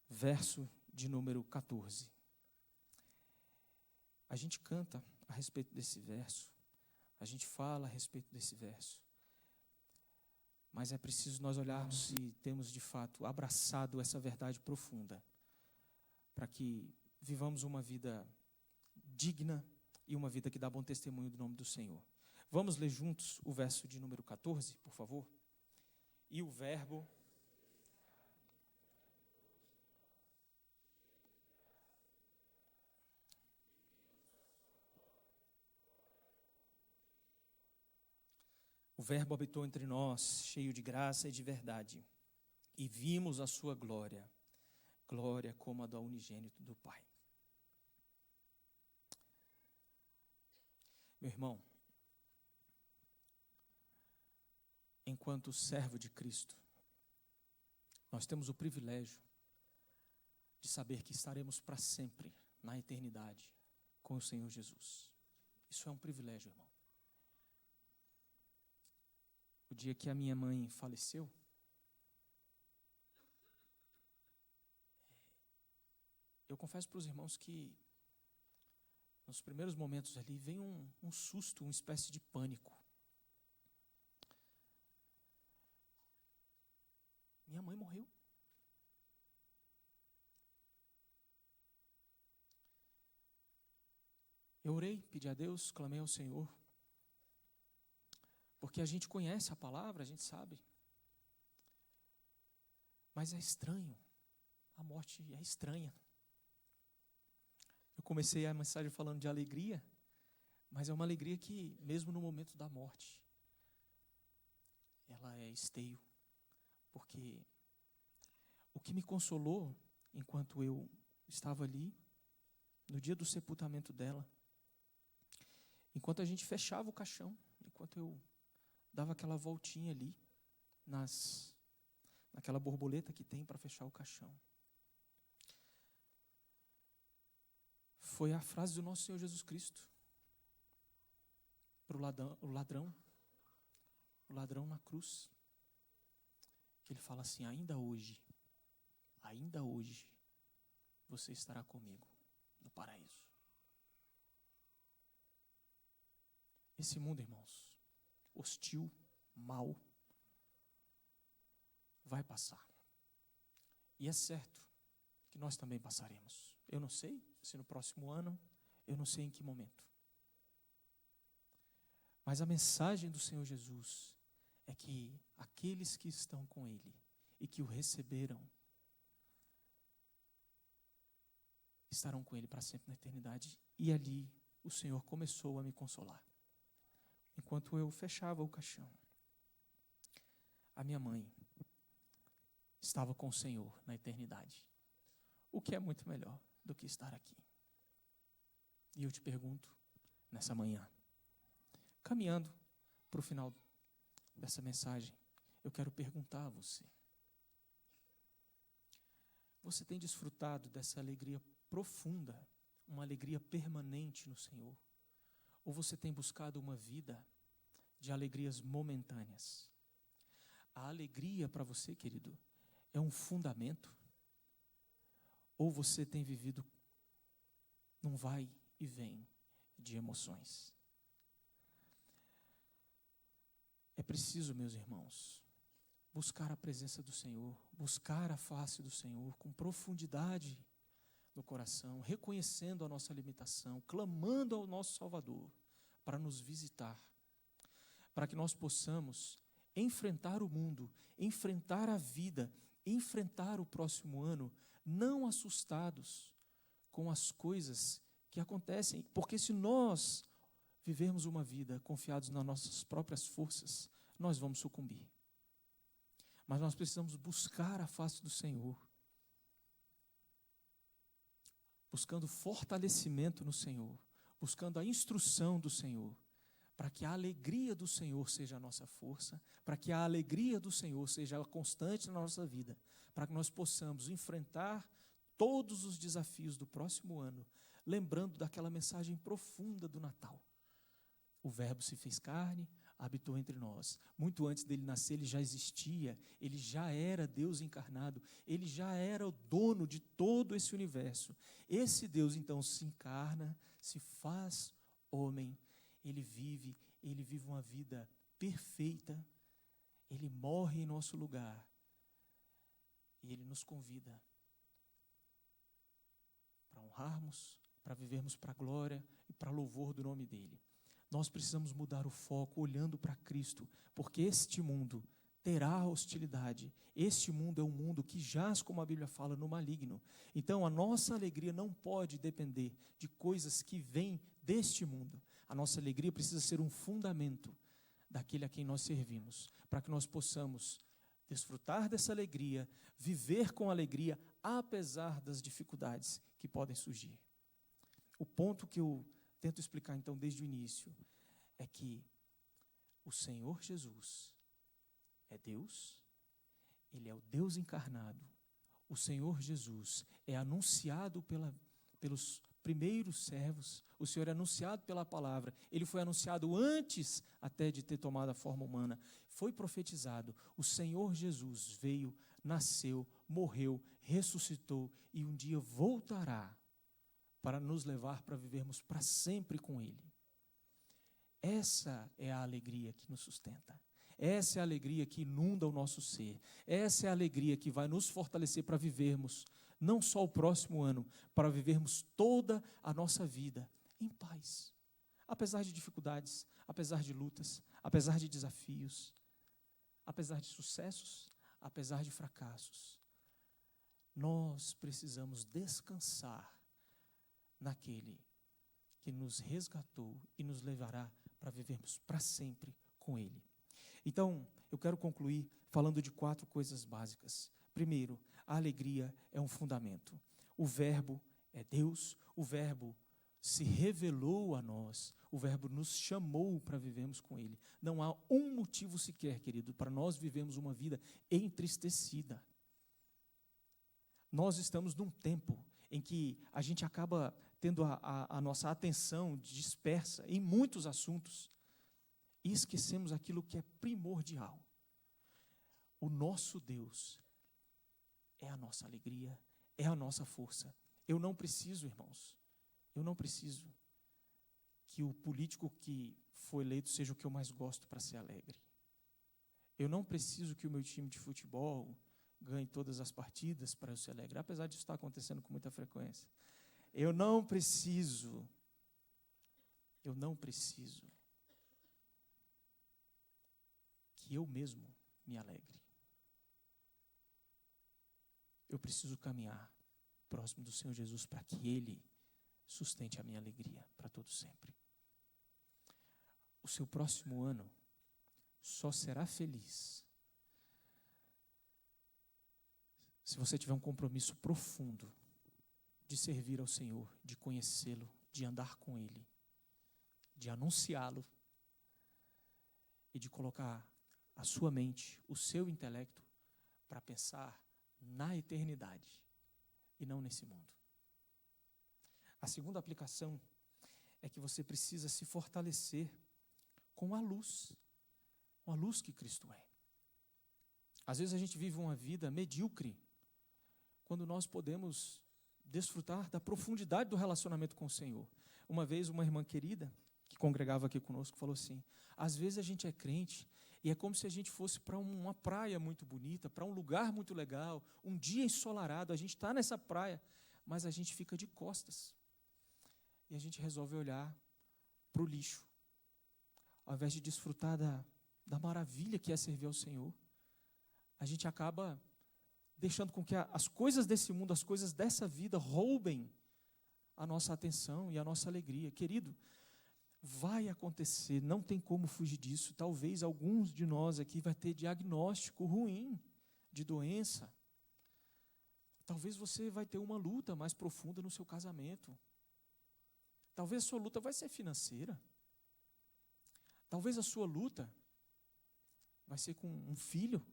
verso de número 14. A gente canta a respeito desse verso, a gente fala a respeito desse verso, mas é preciso nós olharmos se temos de fato abraçado essa verdade profunda, para que vivamos uma vida digna e uma vida que dá bom testemunho do nome do Senhor. Vamos ler juntos o verso de número 14, por favor? E o verbo... O verbo habitou entre nós, cheio de graça e de verdade, e vimos a sua glória, glória como a do unigênito do Pai. Meu irmão, enquanto servo de Cristo, nós temos o privilégio de saber que estaremos para sempre na eternidade com o Senhor Jesus. Isso é um privilégio, irmão. O dia que a minha mãe faleceu, eu confesso para os irmãos que nos primeiros momentos ali vem um susto, uma espécie de pânico. Minha mãe morreu. Eu orei, pedi a Deus, clamei ao Senhor, porque a gente conhece a palavra, a gente sabe. Mas é estranho, a morte é estranha. Eu comecei a mensagem falando de alegria, mas é uma alegria que, mesmo no momento da morte, ela é esteio. Porque o que me consolou, enquanto eu estava ali, no dia do sepultamento dela, enquanto a gente fechava o caixão, enquanto eu dava aquela voltinha ali, naquela borboleta que tem para fechar o caixão, foi a frase do nosso Senhor Jesus Cristo para o ladrão na cruz, que ele fala assim: ainda hoje, você estará comigo no paraíso. Esse mundo, irmãos, hostil, mau, vai passar. E é certo que nós também passaremos. Eu não sei se no próximo ano, eu não sei em que momento. Mas a mensagem do Senhor Jesus é que aqueles que estão com Ele e que o receberam estarão com Ele para sempre na eternidade. E ali o Senhor começou a me consolar. Enquanto eu fechava o caixão, a minha mãe estava com o Senhor na eternidade, o que é muito melhor do que estar aqui. E eu te pergunto, nessa manhã, caminhando para o final dessa mensagem, eu quero perguntar a você: você tem desfrutado dessa alegria profunda, uma alegria permanente no Senhor? Ou você tem buscado uma vida de alegrias momentâneas? A alegria para você, querido, é um fundamento? Ou você tem vivido num vai e vem de emoções? É preciso, meus irmãos, buscar a presença do Senhor, buscar a face do Senhor com profundidade no coração, reconhecendo a nossa limitação, clamando ao nosso Salvador para nos visitar, para que nós possamos enfrentar o mundo, enfrentar a vida, enfrentar o próximo ano, não assustados com as coisas que acontecem, porque se nós vivermos uma vida confiados nas nossas próprias forças, nós vamos sucumbir. Mas nós precisamos buscar a face do Senhor, buscando fortalecimento no Senhor, buscando a instrução do Senhor, para que a alegria do Senhor seja a nossa força, para que a alegria do Senhor seja constante na nossa vida, para que nós possamos enfrentar todos os desafios do próximo ano, lembrando daquela mensagem profunda do Natal. O Verbo se fez carne, habitou entre nós. Muito antes dele nascer, ele já existia, ele já era Deus encarnado, ele já era o dono de todo esse universo. Esse Deus, então, se encarna, se faz homem, ele vive uma vida perfeita, ele morre em nosso lugar, e ele nos convida para honrarmos, para vivermos para a glória e para louvor do nome dele. Nós precisamos mudar o foco olhando para Cristo, porque este mundo terá hostilidade. Este mundo é um mundo que jaz, como a Bíblia fala, no maligno. Então, a nossa alegria não pode depender de coisas que vêm deste mundo. A nossa alegria precisa ser um fundamento daquele a quem nós servimos, para que nós possamos desfrutar dessa alegria, viver com alegria, apesar das dificuldades que podem surgir. O ponto que eu tento explicar, então, desde o início, é que o Senhor Jesus é Deus, Ele é o Deus encarnado. O Senhor Jesus é anunciado pelos primeiros servos, o Senhor é anunciado pela palavra, Ele foi anunciado antes até de ter tomado a forma humana, foi profetizado. O Senhor Jesus veio, nasceu, morreu, ressuscitou e um dia voltará para nos levar para vivermos para sempre com Ele. Essa é a alegria que nos sustenta. Essa é a alegria que inunda o nosso ser. Essa é a alegria que vai nos fortalecer para vivermos, não só o próximo ano, para vivermos toda a nossa vida em paz. Apesar de dificuldades, apesar de lutas, apesar de desafios, apesar de sucessos, apesar de fracassos. Nós precisamos descansar naquele que nos resgatou e nos levará para vivermos para sempre com Ele. Então, eu quero concluir falando de 4 coisas básicas. Primeiro, a alegria é um fundamento. O Verbo é Deus, o Verbo se revelou a nós, o Verbo nos chamou para vivermos com Ele. Não há um motivo sequer, querido, para nós vivermos uma vida entristecida. Nós estamos num tempo em que a gente acaba tendo a nossa atenção dispersa em muitos assuntos e esquecemos aquilo que é primordial. O nosso Deus é a nossa alegria, é a nossa força. Eu não preciso, irmãos, que o político que foi eleito seja o que eu mais gosto para ser alegre. Eu não preciso que o meu time de futebol ganhe todas as partidas para eu ser alegre, apesar disso estar acontecendo com muita frequência. Eu não preciso que eu mesmo me alegre. Eu preciso caminhar próximo do Senhor Jesus para que Ele sustente a minha alegria para todo sempre. O seu próximo ano só será feliz se você tiver um compromisso profundo de servir ao Senhor, de conhecê-lo, de andar com Ele, de anunciá-lo e de colocar a sua mente, o seu intelecto para pensar na eternidade e não nesse mundo. A segunda aplicação é que você precisa se fortalecer com a luz que Cristo é. Às vezes a gente vive uma vida medíocre quando nós podemos desfrutar da profundidade do relacionamento com o Senhor. Uma vez uma irmã querida, que congregava aqui conosco, falou assim: às vezes a gente é crente e é como se a gente fosse para uma praia muito bonita, para um lugar muito legal, um dia ensolarado, a gente está nessa praia, mas a gente fica de costas. E a gente resolve olhar para o lixo, ao invés de desfrutar da maravilha que é servir ao Senhor. A gente acaba deixando com que as coisas desse mundo, as coisas dessa vida roubem a nossa atenção e a nossa alegria. Querido, vai acontecer, não tem como fugir disso. Talvez alguns de nós aqui vai ter diagnóstico ruim de doença. Talvez você vai ter uma luta mais profunda no seu casamento. Talvez a sua luta vai ser financeira. Talvez a sua luta vai ser com um filho.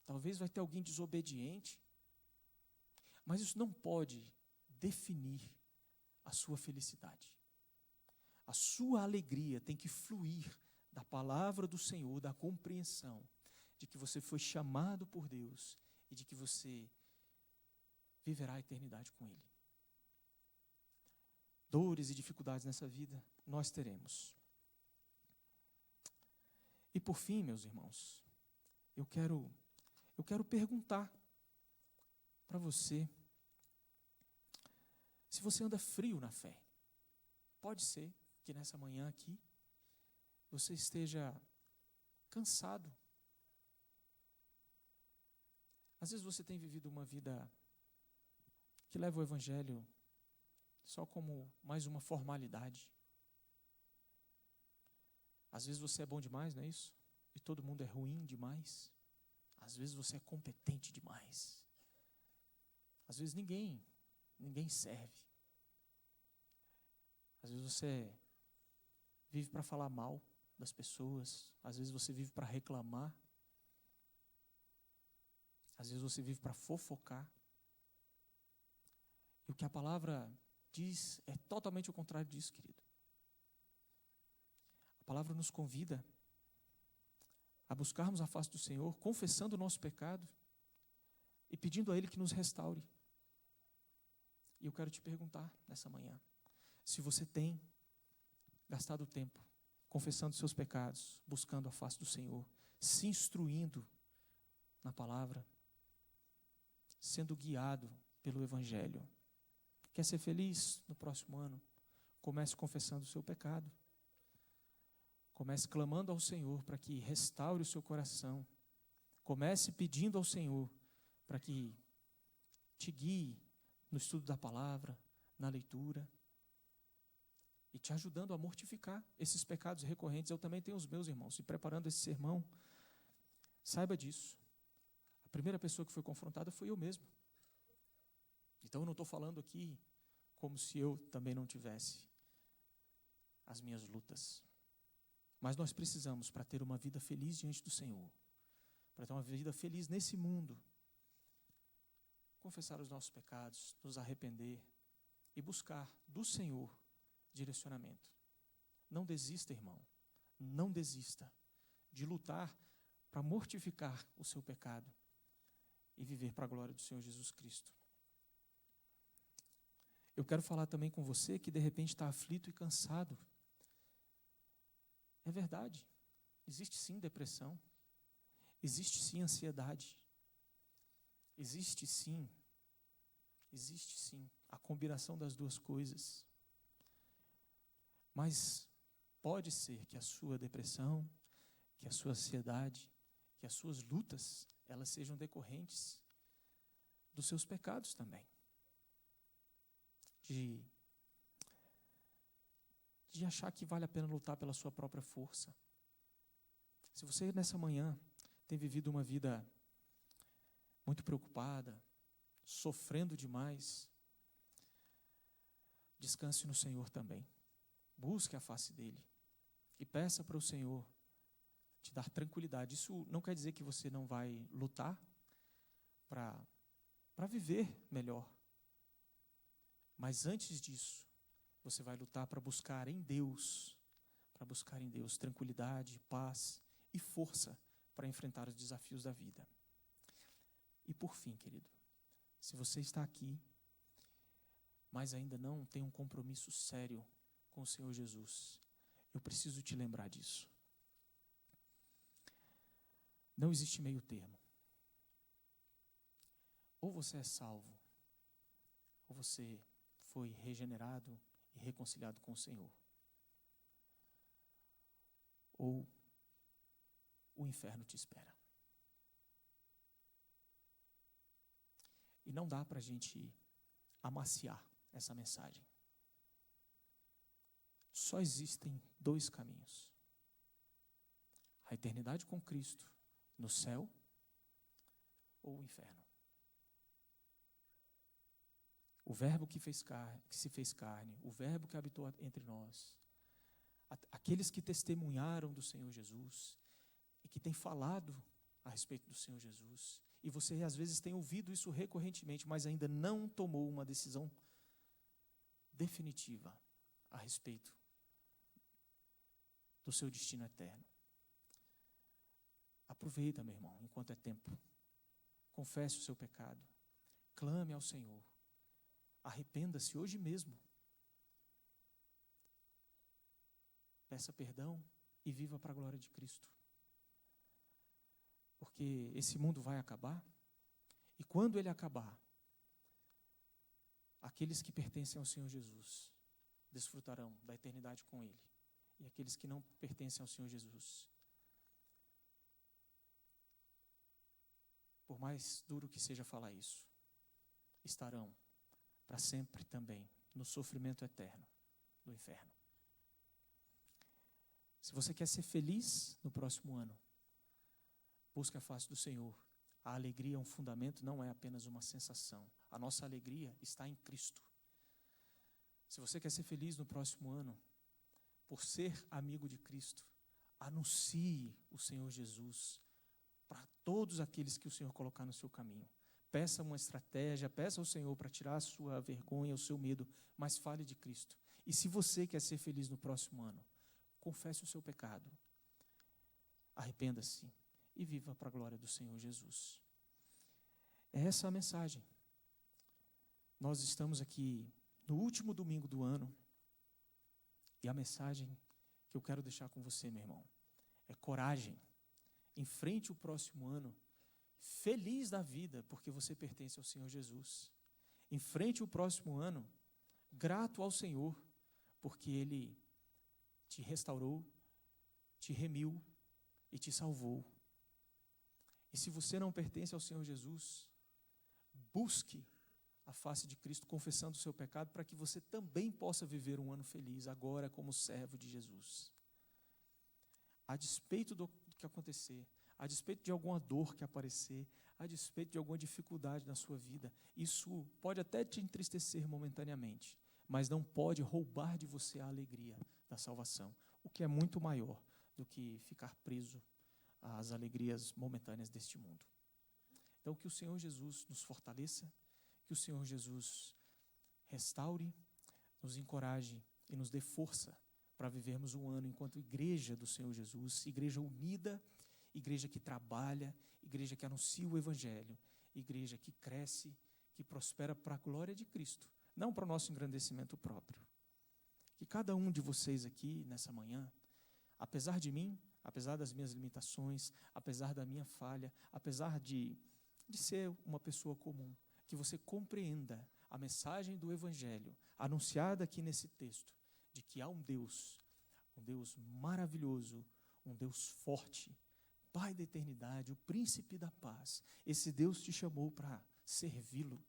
Talvez vai ter alguém desobediente. Mas isso não pode definir a sua felicidade. A sua alegria tem que fluir da palavra do Senhor, da compreensão de que você foi chamado por Deus e de que você viverá a eternidade com Ele. Dores e dificuldades nessa vida nós teremos. E por fim, meus irmãos, eu quero perguntar para você se você anda frio na fé. Pode ser que nessa manhã aqui você esteja cansado. Às vezes você tem vivido uma vida que leva o Evangelho só como mais uma formalidade. Às vezes você é bom demais, não é isso? E todo mundo é ruim demais. Às vezes você é competente demais. Às vezes ninguém serve. Às vezes você vive para falar mal das pessoas. Às vezes você vive para reclamar. Às vezes você vive para fofocar. E o que a palavra diz é totalmente o contrário disso, querido. A palavra nos convida a buscarmos a face do Senhor, confessando o nosso pecado e pedindo a Ele que nos restaure. E eu quero te perguntar nessa manhã, se você tem gastado tempo confessando seus pecados, buscando a face do Senhor, se instruindo na palavra, sendo guiado pelo Evangelho. Quer ser feliz no próximo ano? Comece confessando o seu pecado. Comece clamando ao Senhor para que restaure o seu coração. Comece pedindo ao Senhor para que te guie no estudo da palavra, na leitura, e te ajudando a mortificar esses pecados recorrentes. Eu também tenho os meus, irmãos, e preparando esse sermão, saiba disso. A primeira pessoa que foi confrontada foi eu mesmo. Então eu não estou falando aqui como se eu também não tivesse as minhas lutas. Mas nós precisamos, para ter uma vida feliz diante do Senhor, para ter uma vida feliz nesse mundo, confessar os nossos pecados, nos arrepender e buscar do Senhor direcionamento. Não desista, irmão, não desista de lutar para mortificar o seu pecado e viver para a glória do Senhor Jesus Cristo. Eu quero falar também com você que de repente está aflito e cansado. É verdade, existe sim depressão, existe sim ansiedade, existe sim a combinação das duas coisas. Mas pode ser que a sua depressão, que a sua ansiedade, que as suas lutas, elas sejam decorrentes dos seus pecados também. De achar que vale a pena lutar pela sua própria força. Se você nessa manhã tem vivido uma vida muito preocupada, sofrendo demais, descanse no Senhor também. Busque a face dele e peça para o Senhor te dar tranquilidade. Isso não quer dizer que você não vai lutar para viver melhor. Mas antes disso, você vai lutar para buscar em Deus tranquilidade, paz e força para enfrentar os desafios da vida. E por fim, querido, se você está aqui, mas ainda não tem um compromisso sério com o Senhor Jesus, eu preciso te lembrar disso. Não existe meio termo. Ou você é salvo, ou você foi regenerado e reconciliado com o Senhor. Ou o inferno te espera. E não dá para a gente amaciar essa mensagem. Só existem 2 caminhos. A eternidade com Cristo no céu ou o inferno. O verbo que se fez carne, o verbo que habitou entre nós, aqueles que testemunharam do Senhor Jesus e que têm falado a respeito do Senhor Jesus, e você às vezes tem ouvido isso recorrentemente, mas ainda não tomou uma decisão definitiva a respeito do seu destino eterno. Aproveita, meu irmão, enquanto é tempo. Confesse o seu pecado. Clame ao Senhor. Arrependa-se hoje mesmo. Peça perdão e viva para a glória de Cristo. Porque esse mundo vai acabar. E quando ele acabar, aqueles que pertencem ao Senhor Jesus desfrutarão da eternidade com Ele. E aqueles que não pertencem ao Senhor Jesus, por mais duro que seja falar isso, estarão para sempre também no sofrimento eterno do inferno. Se você quer ser feliz no próximo ano, busque a face do Senhor. A alegria é um fundamento, não é apenas uma sensação. A nossa alegria está em Cristo. Se você quer ser feliz no próximo ano, por ser amigo de Cristo, anuncie o Senhor Jesus para todos aqueles que o Senhor colocar no seu caminho. Peça uma estratégia, peça ao Senhor para tirar a sua vergonha, o seu medo, mas fale de Cristo. E se você quer ser feliz no próximo ano, confesse o seu pecado, arrependa-se e viva para a glória do Senhor Jesus. É essa a mensagem. Nós estamos aqui no último domingo do ano, e a mensagem que eu quero deixar com você, meu irmão, é coragem. Enfrente o próximo ano feliz da vida, porque você pertence ao Senhor Jesus. Enfrente o próximo ano grato ao Senhor, porque Ele te restaurou, te remiu e te salvou. E se você não pertence ao Senhor Jesus, busque a face de Cristo, confessando o seu pecado, para que você também possa viver um ano feliz, agora como servo de Jesus. A despeito do que acontecer, a despeito de alguma dor que aparecer, a despeito de alguma dificuldade na sua vida, isso pode até te entristecer momentaneamente, mas não pode roubar de você a alegria da salvação, o que é muito maior do que ficar preso às alegrias momentâneas deste mundo. Então, que o Senhor Jesus nos fortaleça, que o Senhor Jesus restaure, nos encoraje e nos dê força para vivermos um ano enquanto igreja do Senhor Jesus, igreja unida, igreja que trabalha, igreja que anuncia o Evangelho, igreja que cresce, que prospera para a glória de Cristo, não para o nosso engrandecimento próprio. Que cada um de vocês aqui, nessa manhã, apesar de mim, apesar das minhas limitações, apesar da minha falha, apesar de ser uma pessoa comum, que você compreenda a mensagem do Evangelho, anunciada aqui nesse texto, de que há um Deus maravilhoso, um Deus forte, Pai da eternidade, o príncipe da paz. Esse Deus te chamou para servi-lo.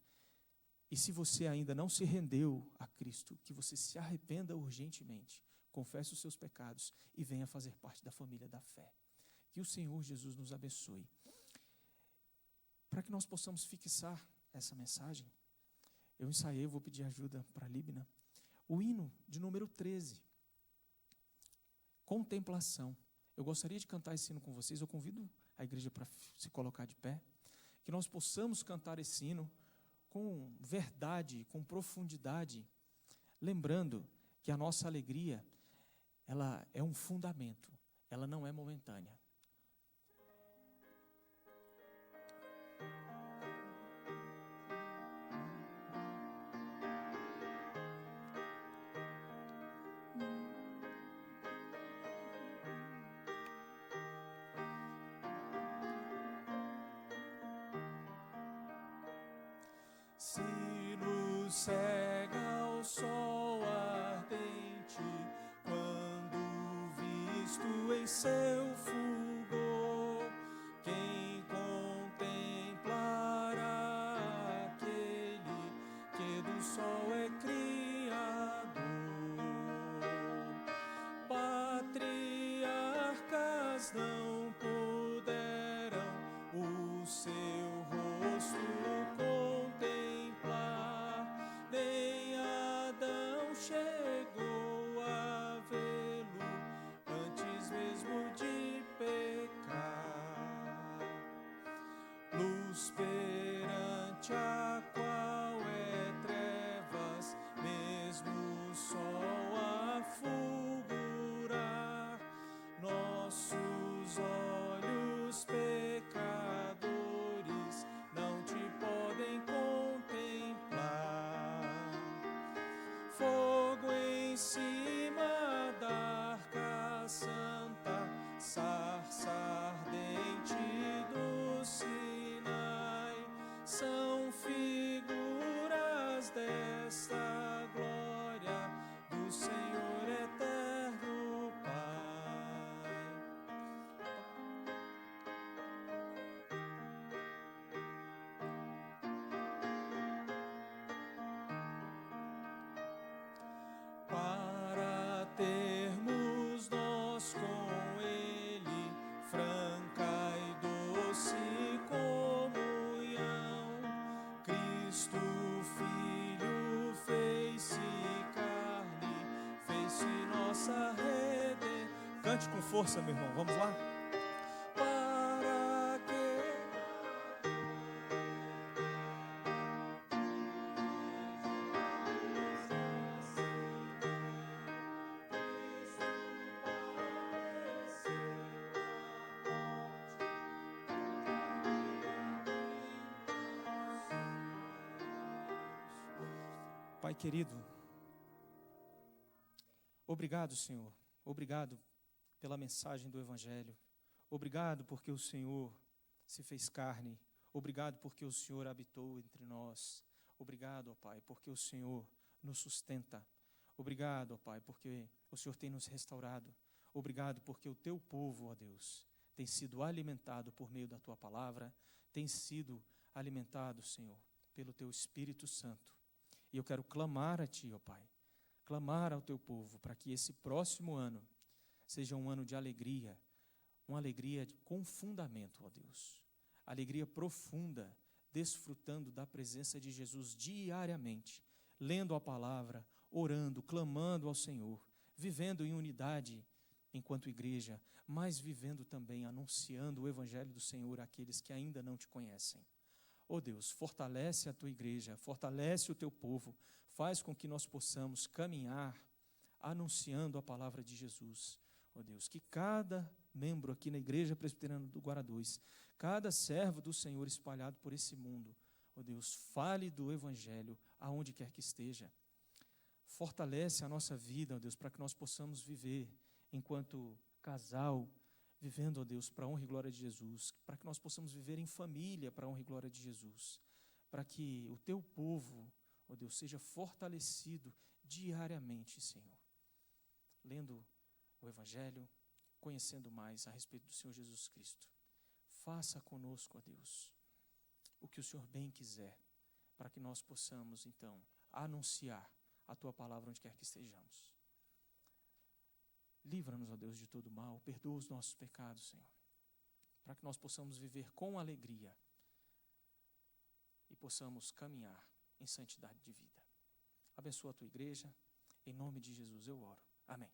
E se você ainda não se rendeu a Cristo, que você se arrependa urgentemente, confesse os seus pecados e venha fazer parte da família da fé. Que o Senhor Jesus nos abençoe. Para que nós possamos fixar essa mensagem, eu ensaiei, vou pedir ajuda para a Líbina, o hino de número 13, Contemplação. Eu gostaria de cantar esse hino com vocês, eu convido a igreja para se colocar de pé, que nós possamos cantar esse hino com verdade, com profundidade, lembrando que a nossa alegria, ela é um fundamento, ela não é momentânea. Se nos cega o sol ardente, quando visto em seu fulgor, quem contemplará aquele que do sol é criador? Patriarcas não puderam o seu rosto chegou a vê-lo antes mesmo de pecar. Luz perante a qual é trevas, mesmo o sol a fulgurar. Nossos olhos pecadores não te podem contemplar. Fogo em cima da arca santa, sarça ardente do Sinai, são figuras desta glória do Senhor eterno Pai. Para termos nós com Ele franca e doce comunhão, Cristo Filho fez-se carne, fez-se nossa redenção. Cante com força, meu irmão, vamos lá? Pai querido, obrigado, Senhor, obrigado pela mensagem do Evangelho, obrigado porque o Senhor se fez carne, obrigado porque o Senhor habitou entre nós, obrigado, ó Pai, porque o Senhor nos sustenta, obrigado, ó Pai, porque o Senhor tem nos restaurado, obrigado porque o Teu povo, ó Deus, tem sido alimentado por meio da Tua palavra, tem sido alimentado, Senhor, pelo Teu Espírito Santo. E eu quero clamar a Ti, ó Pai, clamar ao Teu povo, para que esse próximo ano seja um ano de alegria, uma alegria com fundamento, ó Deus, alegria profunda, desfrutando da presença de Jesus diariamente, lendo a palavra, orando, clamando ao Senhor, vivendo em unidade enquanto igreja, mas vivendo também, anunciando o Evangelho do Senhor àqueles que ainda não Te conhecem. Ó Deus, fortalece a Tua igreja, fortalece o Teu povo, faz com que nós possamos caminhar anunciando a palavra de Jesus. Ó Deus, que cada membro aqui na Igreja Presbiteriana do Guará 2, cada servo do Senhor espalhado por esse mundo, ó Deus, fale do Evangelho aonde quer que esteja. Fortalece a nossa vida, ó Deus, para que nós possamos viver enquanto casal, vivendo, ó Deus, para a honra e glória de Jesus, para que nós possamos viver em família para a honra e glória de Jesus, para que o Teu povo, ó Deus, seja fortalecido diariamente, Senhor, lendo o Evangelho, conhecendo mais a respeito do Senhor Jesus Cristo. Faça conosco, ó Deus, o que o Senhor bem quiser, para que nós possamos, então, anunciar a Tua palavra onde quer que estejamos. Livra-nos, ó Deus, de todo mal, perdoa os nossos pecados, Senhor, para que nós possamos viver com alegria e possamos caminhar em santidade de vida. Abençoa a Tua igreja, em nome de Jesus eu oro. Amém.